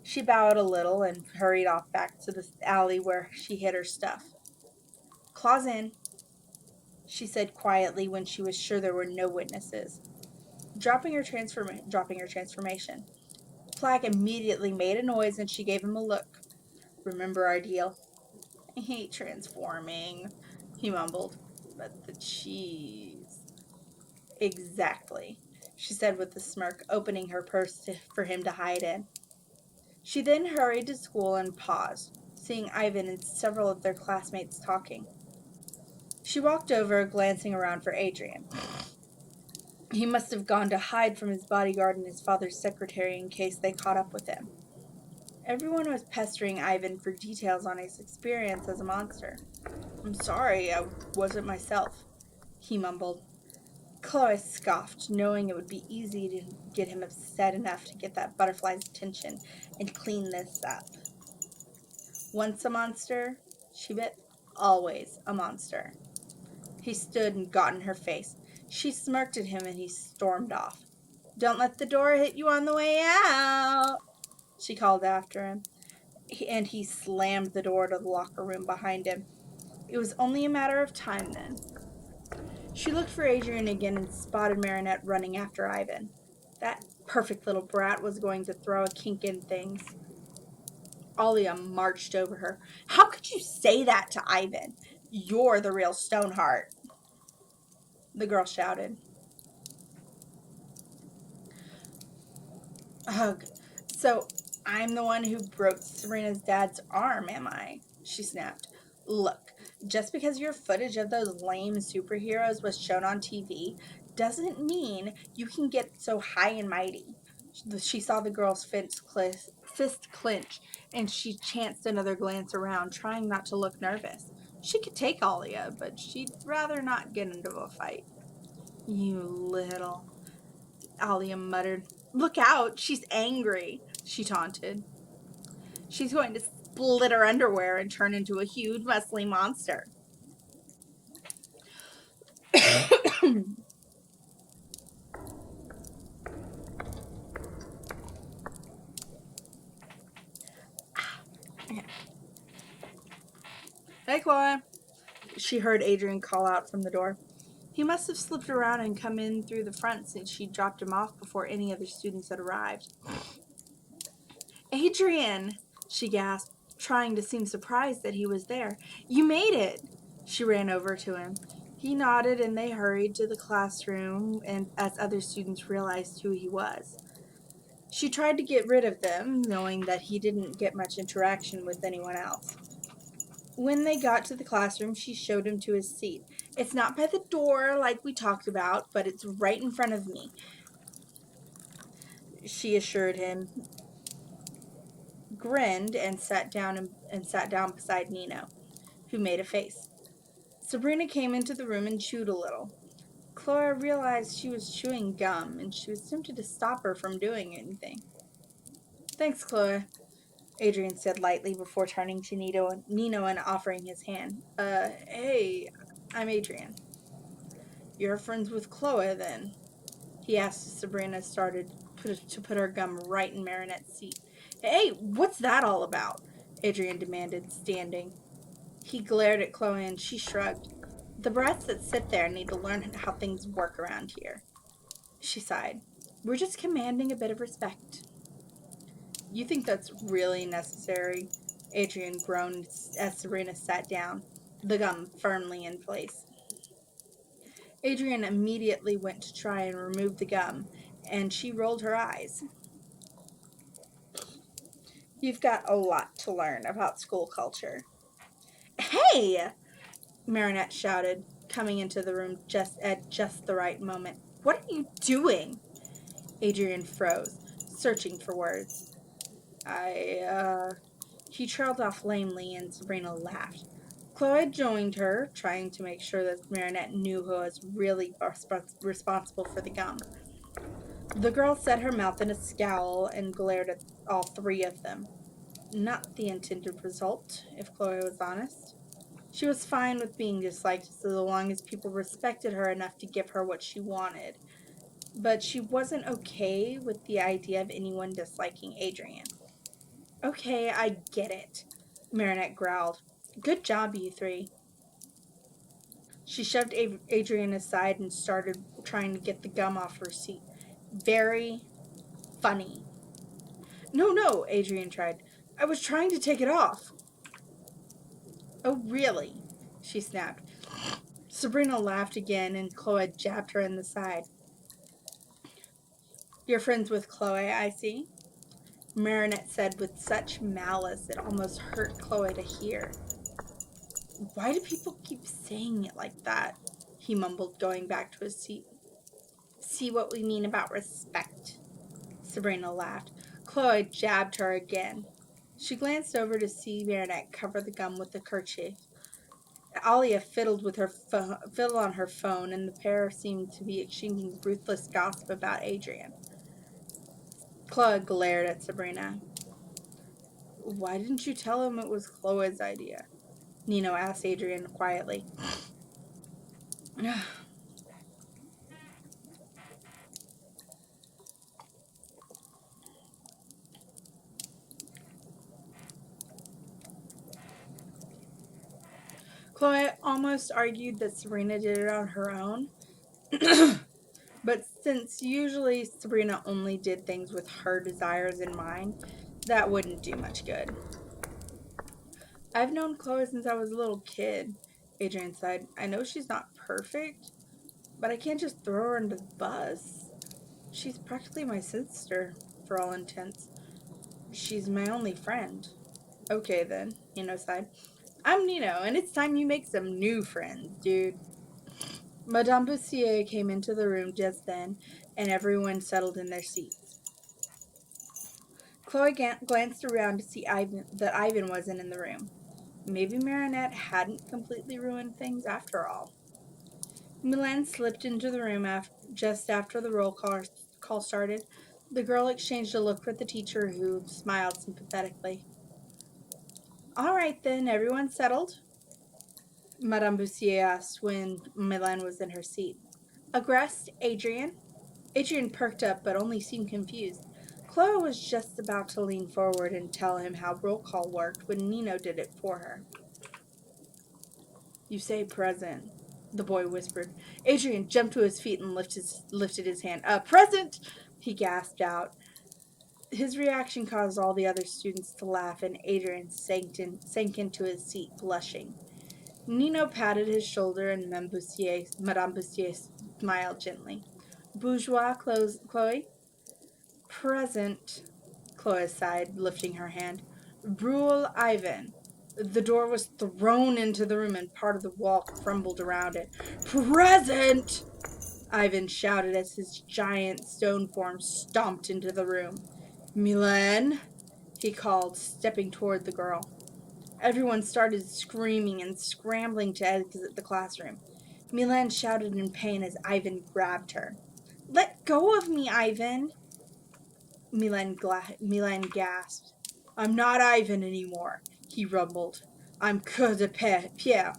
She bowed a little and hurried off back to the alley where she hid her stuff. Claws in, she said quietly when she was sure there were no witnesses, dropping her transformation. Plague immediately made a noise and she gave him a look. Remember our deal? I hate transforming, he mumbled. But the cheese. Exactly, she said with a smirk, opening her purse for him to hide in. She then hurried to school and paused, seeing Ivan and several of their classmates talking. She walked over, glancing around for Adrian. He must have gone to hide from his bodyguard and his father's secretary in case they caught up with him. Everyone was pestering Ivan for details on his experience as a monster. "I'm sorry, I wasn't myself," he mumbled. Chloe scoffed, knowing it would be easy to get him upset enough to get that butterfly's attention and clean this up. Once a monster, she bet, always a monster. He stood and got in her face. She smirked at him and he stormed off. "Don't let the door hit you on the way out," she called after him, and he slammed the door to the locker room behind him. It was only a matter of time then. She looked for Adrian again and spotted Marinette running after Ivan. That perfect little brat was going to throw a kink in things. Alia marched over her. "How could you say that to Ivan? You're the real Stoneheart," the girl shouted. Ugh. "So I'm the one who broke Serena's dad's arm, am I?" she snapped. "Look, just because your footage of those lame superheroes was shown on TV doesn't mean you can get so high and mighty." She saw the girl's fist clench, and she chanced another glance around, trying not to look nervous. She could take Alia, but she'd rather not get into a fight. "You little," Alia muttered. "Look out, she's angry," she taunted. "She's going to split her underwear and turn into a huge muscly monster." "Hey, Chloe," she heard Adrian call out from the door. He must have slipped around and come in through the front since she dropped him off before any other students had arrived. "Adrian," she gasped, trying to seem surprised that he was there. "You made it." She ran over to him. He nodded and they hurried to the classroom and as other students realized who he was. She tried to get rid of them, knowing that he didn't get much interaction with anyone else. When they got to the classroom, she showed him to his seat. "It's not by the door like we talked about, but it's right in front of me," she assured him, grinned, and sat down beside Nino, who made a face. Sabrina came into the room and chewed a little. Chloe realized she was chewing gum, and she was tempted to stop her from doing anything. "Thanks, Chloe," Adrian said lightly before turning to Nino and offering his hand. Hey, I'm Adrian." "You're friends with Chloe, then?" he asked as Sabrina started to put her gum right in Marinette's seat. "Hey, what's that all about?" Adrian demanded, standing. He glared at Chloe and she shrugged. "The brats that sit there need to learn how things work around here," she sighed. "We're just commanding a bit of respect." "You think that's really necessary?" Adrian groaned as Sabrina sat down, the gum firmly in place. Adrian immediately went to try and remove the gum, and she rolled her eyes. "You've got a lot to learn about school culture." "Hey!" Marinette shouted, coming into the room at just the right moment. "What are you doing?" Adrian froze, searching for words. He trailed off lamely, and Sabrina laughed. Chloe joined her, trying to make sure that Marinette knew who was really responsible for the gum. The girl set her mouth in a scowl and glared at all three of them. Not the intended result, if Chloe was honest. She was fine with being disliked so long as people respected her enough to give her what she wanted. But she wasn't okay with the idea of anyone disliking Adrian. "Okay, I get it," Marinette growled. "Good job, you three." She shoved Adrian aside and started trying to get the gum off her seat. "Very funny." No, Adrian tried. "I was trying to take it off." "Oh, really?" she snapped. Sabrina laughed again, and Chloe jabbed her in the side. "You're friends with Chloe, I see," Marinette said with such malice it almost hurt Chloe to hear. "Why do people keep saying it like that?" he mumbled, going back to his seat. see what we mean about respect," Sabrina laughed. Chloe jabbed her again. She glanced over to see Marinette cover the gum with a kerchief. Alia fiddled on her phone, and the pair seemed to be exchanging ruthless gossip about Adrian. Chloe glared at Sabrina. "Why didn't you tell him it was Chloe's idea?" Nino asked Adrian quietly. Chloe almost argued that Sabrina did it on her own, but since usually Sabrina only did things with her desires in mind, that wouldn't do much good. "I've known Chloe since I was a little kid," Adrian sighed. "I know she's not perfect, but I can't just throw her under the bus. She's practically my sister, for all intents. She's my only friend." "Okay then," Nino sighed. "I'm Nino, and it's time you make some new friends, dude." Madame Bussier came into the room just then, and everyone settled in their seats. Chloe glanced around to see that Ivan wasn't in the room. Maybe Marinette hadn't completely ruined things after all. Milan slipped into the room just after the roll call started. The girl exchanged a look with the teacher, who smiled sympathetically. "All right then, everyone settled?" Madame Bussier asked when Milan was in her seat. "Aggressed, Adrian?" Adrian perked up, but only seemed confused. Chloe was just about to lean forward and tell him how roll call worked when Nino did it for her. "You say present," the boy whispered. Adrian jumped to his feet and lifted his hand. "Present!" he gasped out. His reaction caused all the other students to laugh, and Adrian sank into his seat, blushing. Nino patted his shoulder, and Madame Bussier smiled gently. "Bourgeois, Chloe?" "Present," Chloe sighed, lifting her hand. "Brule, Ivan." The door was thrown into the room, and part of the wall crumbled around it. "Present!" Ivan shouted as his giant stone form stomped into the room. "Milan," he called, stepping toward the girl. Everyone started screaming and scrambling to exit the classroom. Milan shouted in pain as Ivan grabbed her. "Let go of me, Ivan!" Milan gasped. "I'm not Ivan anymore," he rumbled. "I'm Cœur de Pierre."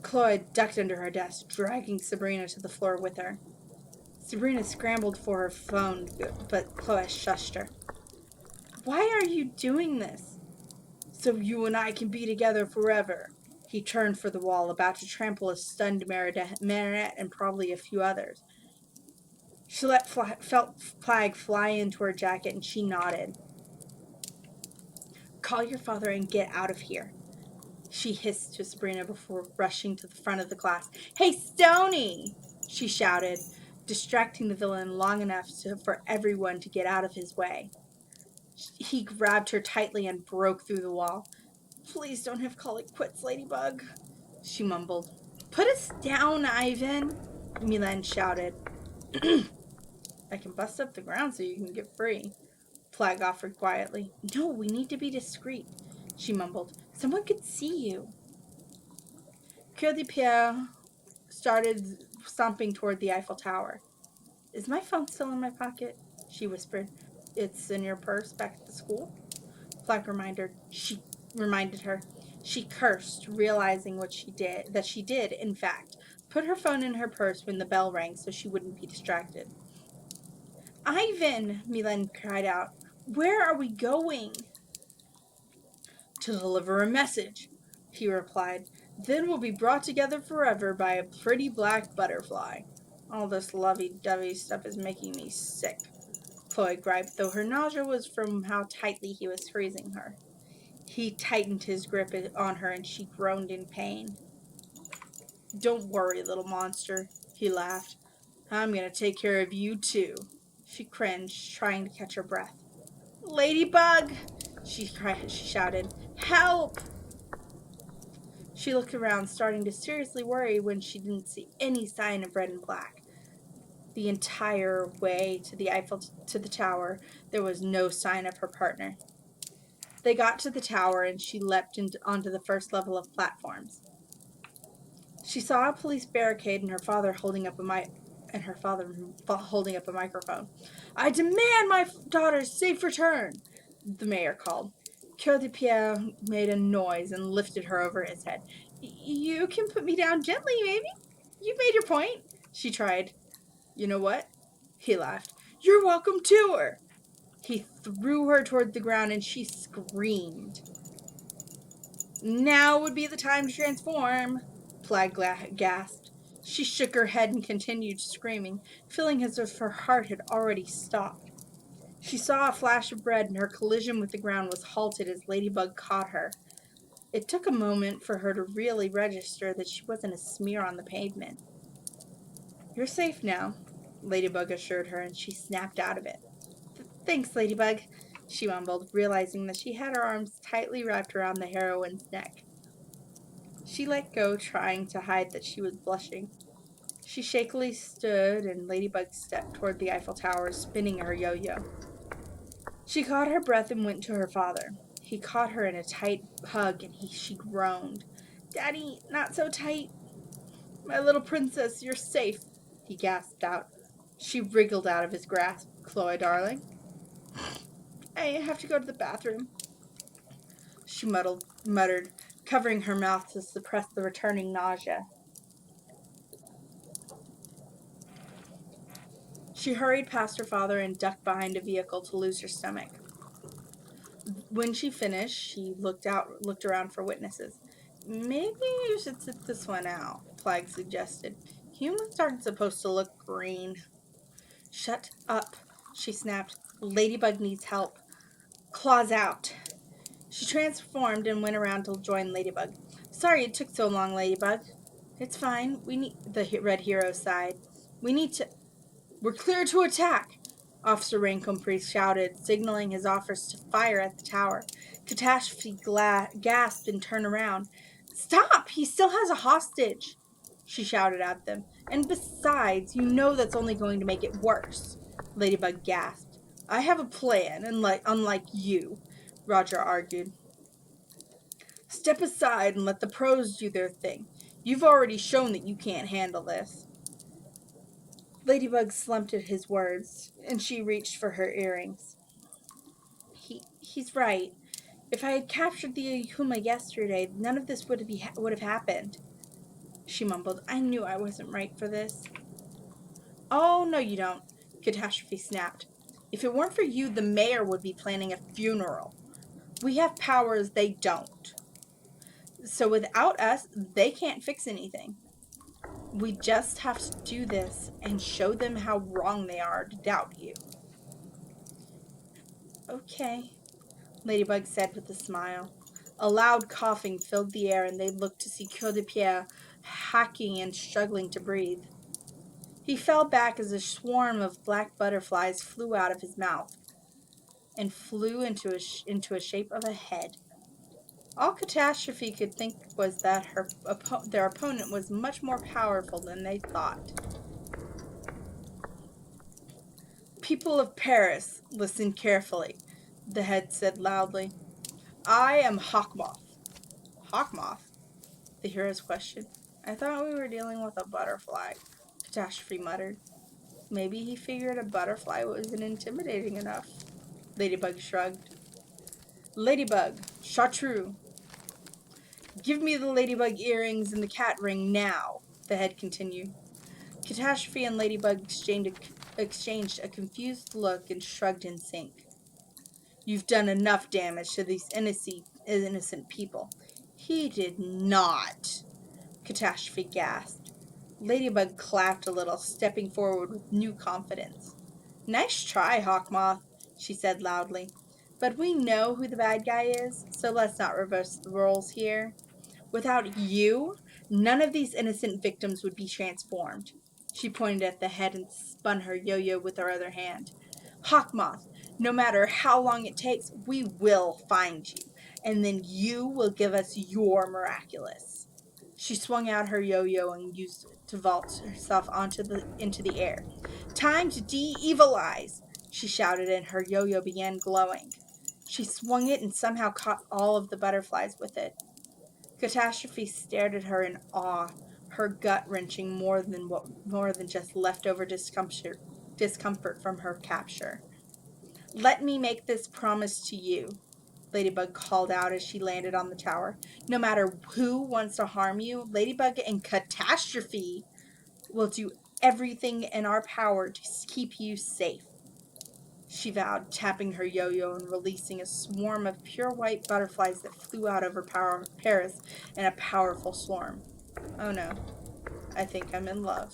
Chloe ducked under her desk, dragging Sabrina to the floor with her. Sabrina scrambled for her phone, but Chloe shushed her. "Why are you doing this?" "So you and I can be together forever." He turned for the wall, about to trample a stunned Marinette and probably a few others. She let flag fly into her jacket, and she nodded. "Call your father and get out of here," she hissed to Sabrina before rushing to the front of the class. "Hey, Stony!" she shouted, distracting the villain long enough for everyone to get out of his way. He grabbed her tightly and broke through the wall. "Please don't have call it quits, Ladybug," she mumbled. "Put us down, Ivan," Milan shouted. "I can bust up the ground so you can get free," Flag offered quietly. "No, we need to be discreet," she mumbled. "Someone could see you." Cœur de Pierre started stomping toward the Eiffel Tower. "Is my phone still in my pocket?" she whispered. "It's in your purse back at the school," Flag reminded her. She cursed, realizing that she did, in fact, put her phone in her purse when the bell rang so she wouldn't be distracted. "Ivan!" Milan cried out. "Where are we going?" "To deliver a message," he replied. "Then we'll be brought together forever by a pretty black butterfly. All this lovey-dovey stuff is making me sick," Chloe griped, though her nausea was from how tightly he was freezing her. He tightened his grip on her, and she groaned in pain. "Don't worry, little monster," he laughed. "I'm going to take care of you, too." She cringed, trying to catch her breath. "Ladybug!" she shouted. "Help!" She looked around, starting to seriously worry when she didn't see any sign of Red and Black. The entire way to the tower, there was no sign of her partner. They got to the tower and she leapt onto the first level of platforms. She saw a police barricade and her father holding up a microphone. "I demand my daughter's safe return," the mayor called. Coeur de Pierre made a noise and lifted her over his head. "You can put me down gently, maybe? You've made your point," she tried. "You know what?" He laughed. "You're welcome to her." He threw her toward the ground and she screamed. "Now would be the time to transform," Plague gasped. She shook her head and continued screaming, feeling as if her heart had already stopped. She saw a flash of red and her collision with the ground was halted as Ladybug caught her. It took a moment for her to really register that she wasn't a smear on the pavement. "You're safe now," Ladybug assured her, and she snapped out of it. "Thanks, Ladybug," she mumbled, realizing that she had her arms tightly wrapped around the heroine's neck. She let go, trying to hide that she was blushing. She shakily stood, and Ladybug stepped toward the Eiffel Tower, spinning her yo-yo. She caught her breath and went to her father. He caught her in a tight hug, and she groaned. "Daddy, not so tight." "My little princess, you're safe," he gasped out. She wriggled out of his grasp. "Chloe, darling." "I have to go to the bathroom," she muttered, covering her mouth to suppress the returning nausea. She hurried past her father and ducked behind a vehicle to lose her stomach. When she finished, she looked around for witnesses. "Maybe you should sit this one out," Plague suggested. "Humans aren't supposed to look green." "Shut up," she snapped. "Ladybug needs help. Claws out." She transformed and went around to join Ladybug. "Sorry it took so long, Ladybug." "It's fine. The Red Hero sighed. "We're clear to attack," Officer Raincompris shouted, signaling his officers to fire at the tower. Catastrophe gasped and turned around. "Stop! He still has a hostage," she shouted at them. "And besides, you know that's only going to make it worse." Ladybug gasped. "I have a plan, unlike you," Roger argued. "Step aside and let the pros do their thing. You've already shown that you can't handle this." Ladybug slumped at his words, and she reached for her earrings. He's right. If I had captured the Ahuma yesterday, none of this would have happened," she mumbled. "I knew I wasn't right for this." "Oh, no you don't," Catastrophe snapped. "If it weren't for you, the mayor would be planning a funeral. We have powers they don't. So without us, they can't fix anything. We just have to do this and show them how wrong they are to doubt you." "Okay," Ladybug said with a smile. A loud coughing filled the air, and they looked to see Coeur de Pierre hacking and struggling to breathe. He fell back as a swarm of black butterflies flew out of his mouth and flew into a shape of a head. All Catastrophe could think was that their opponent was much more powerful than they thought. "People of Paris, listen carefully," the head said loudly. "I am Hawkmoth." "Hawkmoth?" the heroes questioned. "I thought we were dealing with a butterfly," Catastrophe muttered. Maybe he figured a butterfly wasn't intimidating enough. Ladybug shrugged. "Ladybug, chartreuse." "Give me the ladybug earrings and the cat ring now," the head continued. Catastrophe and Ladybug exchanged a confused look and shrugged in sync. "You've done enough damage to these innocent people." "He did not," Catastrophe gasped. Ladybug clapped a little, stepping forward with new confidence. "Nice try, Hawkmoth," she said loudly. "But we know who the bad guy is, so let's not reverse the roles here. Without you, none of these innocent victims would be transformed." She pointed at the head and spun her yo-yo with her other hand. "Hawkmoth, no matter how long it takes, we will find you, and then you will give us your miraculous." She swung out her yo-yo and used it to vault herself into the air. "Time to de-evilize!" she shouted, and her yo-yo began glowing. She swung it and somehow caught all of the butterflies with it. Catastrophe stared at her in awe, her gut wrenching more than just leftover discomfort from her capture. "Let me make this promise to you," Ladybug called out as she landed on the tower. "No matter who wants to harm you, Ladybug and Catastrophe will do everything in our power to keep you safe," she vowed, tapping her yo-yo and releasing a swarm of pure white butterflies that flew out over Paris in a powerful swarm. "Oh no, I think I'm in love,"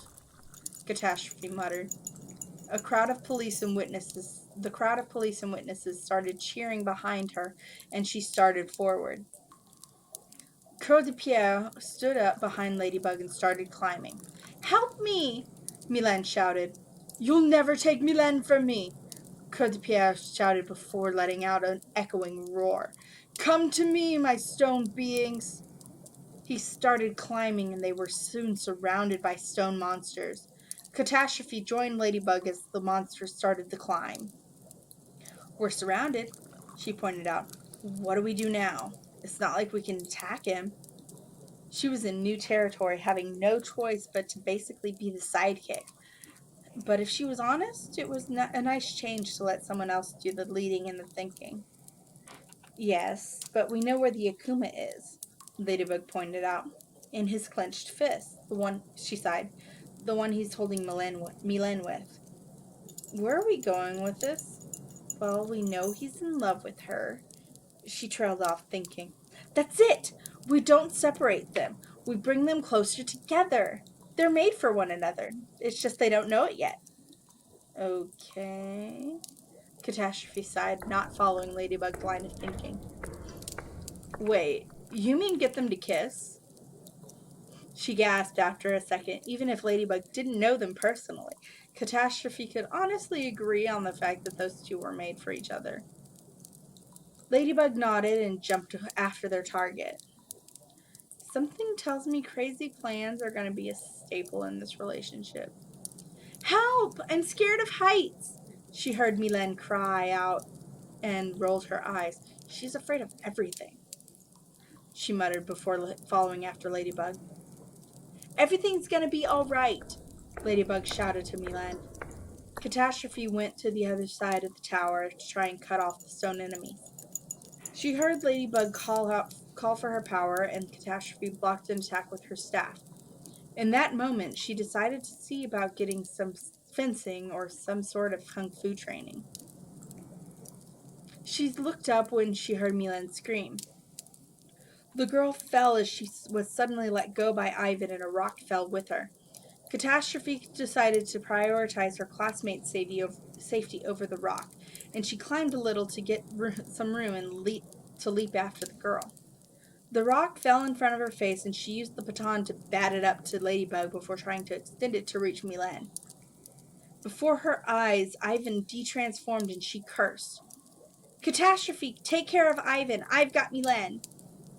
Catastrophe muttered. The crowd of police and witnesses started cheering behind her, and she started forward. Croix de Pierre stood up behind Ladybug and started climbing. "Help me!" Milan shouted. "You'll never take Milan from me!" Croix de Pierre shouted before letting out an echoing roar. "Come to me, my stone beings!" He started climbing, and they were soon surrounded by stone monsters. Catastrophe joined Ladybug as the monsters started the climb. "We're surrounded," she pointed out. "What do we do now? It's not like we can attack him." She was in new territory, having no choice but to basically be the sidekick. But if she was honest, it was a nice change to let someone else do the leading and the thinking. "Yes, but we know where the Akuma is," Ladybug pointed out. "In his clenched fist. The one," she sighed, "the one he's holding Milan with." "Where are we going with this?" "Well, we know he's in love with her." She trailed off, thinking. "That's it! We don't separate them. We bring them closer together. They're made for one another. It's just they don't know it yet." "Okay," Catastrophe sighed, not following Ladybug's line of thinking. "Wait, you mean get them to kiss?" She gasped after a second. Even if Ladybug didn't know them personally, Catastrophe could honestly agree on the fact that those two were made for each other. Ladybug nodded and jumped after their target. "Something tells me crazy plans are going to be a staple in this relationship." "Help! I'm scared of heights!" She heard Milan cry out and rolled her eyes. "She's afraid of everything," she muttered before following after Ladybug. "Everything's going to be all right," Ladybug shouted to Milan. Catastrophe went to the other side of the tower to try and cut off the stone enemies. She heard Ladybug call for her power, and Catastrophe blocked an attack with her staff. In that moment, she decided to see about getting some fencing or some sort of kung fu training. She looked up when she heard Milan scream. The girl fell as she was suddenly let go by Ivan, and a rock fell with her. Catastrophe decided to prioritize her classmate's safety over the rock, and she climbed a little to get some room and leap after the girl. The rock fell in front of her face, and she used the baton to bat it up to Ladybug before trying to extend it to reach Milan. Before her eyes, Ivan de-transformed, and she cursed. "Catastrophe, take care of Ivan. I've got Milan,"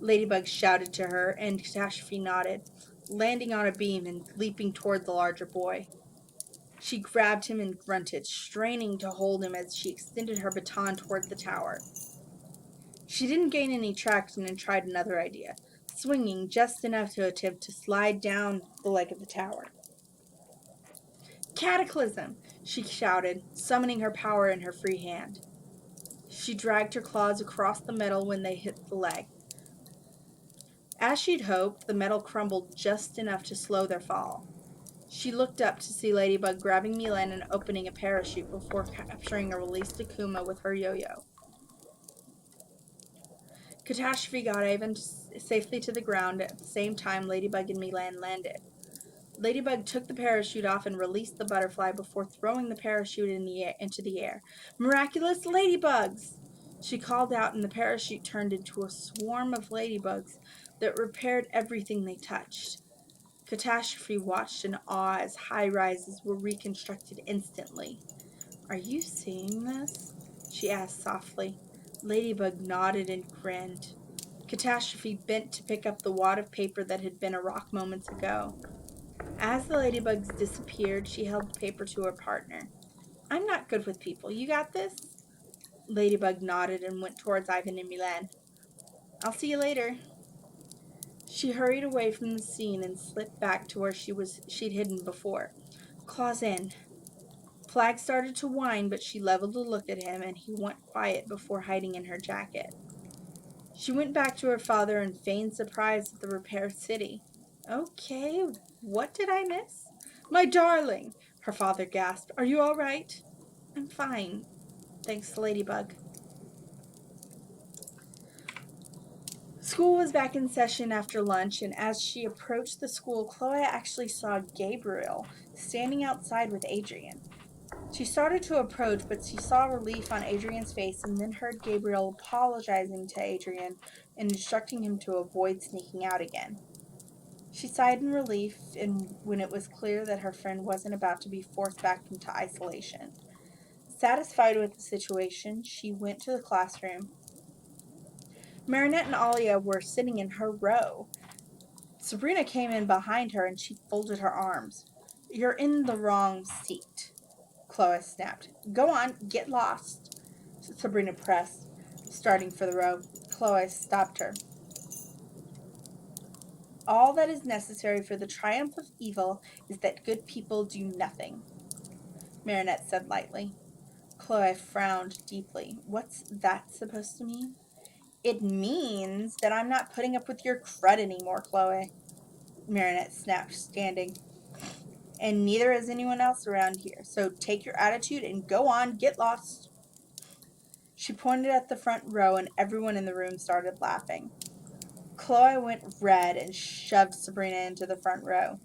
Ladybug shouted to her, and Catastrophe nodded, landing on a beam and leaping toward the larger boy. She grabbed him and grunted, straining to hold him as she extended her baton toward the tower. She didn't gain any traction and tried another idea, swinging just enough to attempt to slide down the leg of the tower. "Cataclysm!" she shouted, summoning her power in her free hand. She dragged her claws across the metal when they hit the leg. As she'd hoped, the metal crumbled just enough to slow their fall. She looked up to see Ladybug grabbing Milan and opening a parachute before capturing a released Akuma with her yo-yo. Catastrophe got Ivan safely to the ground at the same time Ladybug and Milan landed. Ladybug took the parachute off and released the butterfly before throwing the parachute into the air. "Miraculous ladybugs!" she called out, and the parachute turned into a swarm of ladybugs that repaired everything they touched. Catastrophe watched in awe as high-rises were reconstructed instantly. "Are you seeing this?" she asked softly. Ladybug nodded and grinned. Catastrophe bent to pick up the wad of paper that had been a rock moments ago. As the ladybugs disappeared, she held the paper to her partner. I'm not good with people. You got this? Ladybug nodded and went towards Ivan and Milan. I'll see you later. She hurried away from the scene and slipped back to where she'd hidden before. Claws in. Flag started to whine, but she leveled a look at him, and he went quiet before hiding in her jacket. She went back to her father and feigned surprise at the repaired city. Okay, what did I miss? My darling, her father gasped. Are you all right? I'm fine, thanks, Ladybug. School was back in session after lunch, and as she approached the school, Chloe actually saw Gabriel standing outside with Adrian. She started to approach, but she saw relief on Adrian's face and then heard Gabriel apologizing to Adrian and instructing him to avoid sneaking out again. She sighed in relief when it was clear that her friend wasn't about to be forced back into isolation. Satisfied with the situation, she went to the classroom. Marinette and Alia were sitting in her row. Sabrina came in behind her and she folded her arms. You're in the wrong seat, Chloe snapped. Go on, get lost, Sabrina pressed, starting for the row. Chloe stopped her. All that is necessary for the triumph of evil is that good people do nothing, Marinette said lightly. Chloe frowned deeply. What's that supposed to mean? It means that I'm not putting up with your crud anymore, Chloe, Marinette snapped, standing. And neither is anyone else around here, so take your attitude and go on, get lost. She pointed at the front row and everyone in the room started laughing. Chloe went red and shoved Sabrina into the front row.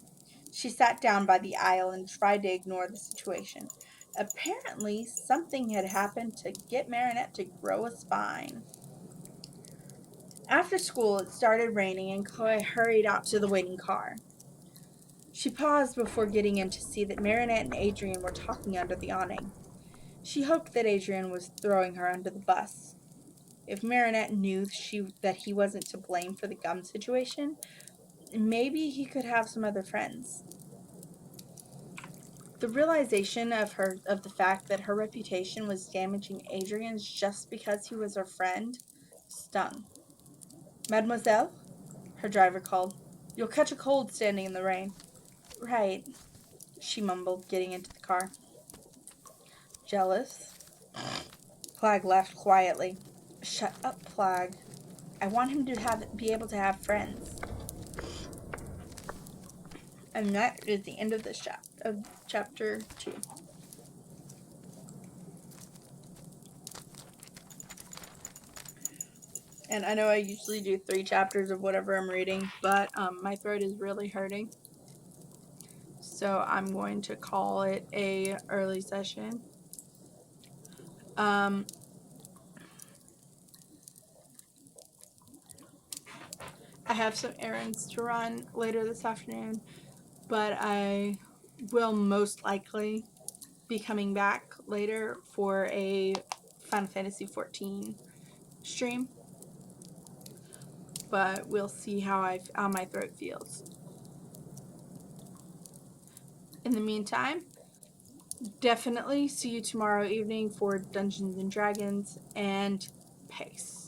She sat down by the aisle and tried to ignore the situation. Apparently, something had happened to get Marinette to grow a spine. After school, it started raining and Chloe hurried out to the waiting car. She paused before getting in to see that Marinette and Adrian were talking under the awning. She hoped that Adrian was throwing her under the bus. If Marinette knew that he wasn't to blame for the gum situation, maybe he could have some other friends. The realization of the fact that her reputation was damaging Adrian's just because he was her friend stung. Mademoiselle, her driver called. You'll catch a cold standing in the rain. Right, she mumbled, getting into the car. Jealous? Plag laughed quietly. Shut up, Plag. I want him to be able to have friends. And that is the end of this chapter 2. And I know I usually do 3 chapters of whatever I'm reading, but my throat is really hurting. So I'm going to call it a early session. I have some errands to run later this afternoon, but I will most likely be coming back later for a Final Fantasy XIV stream. But we'll see how my throat feels. In the meantime, definitely see you tomorrow evening for Dungeons and Dragons, and peace.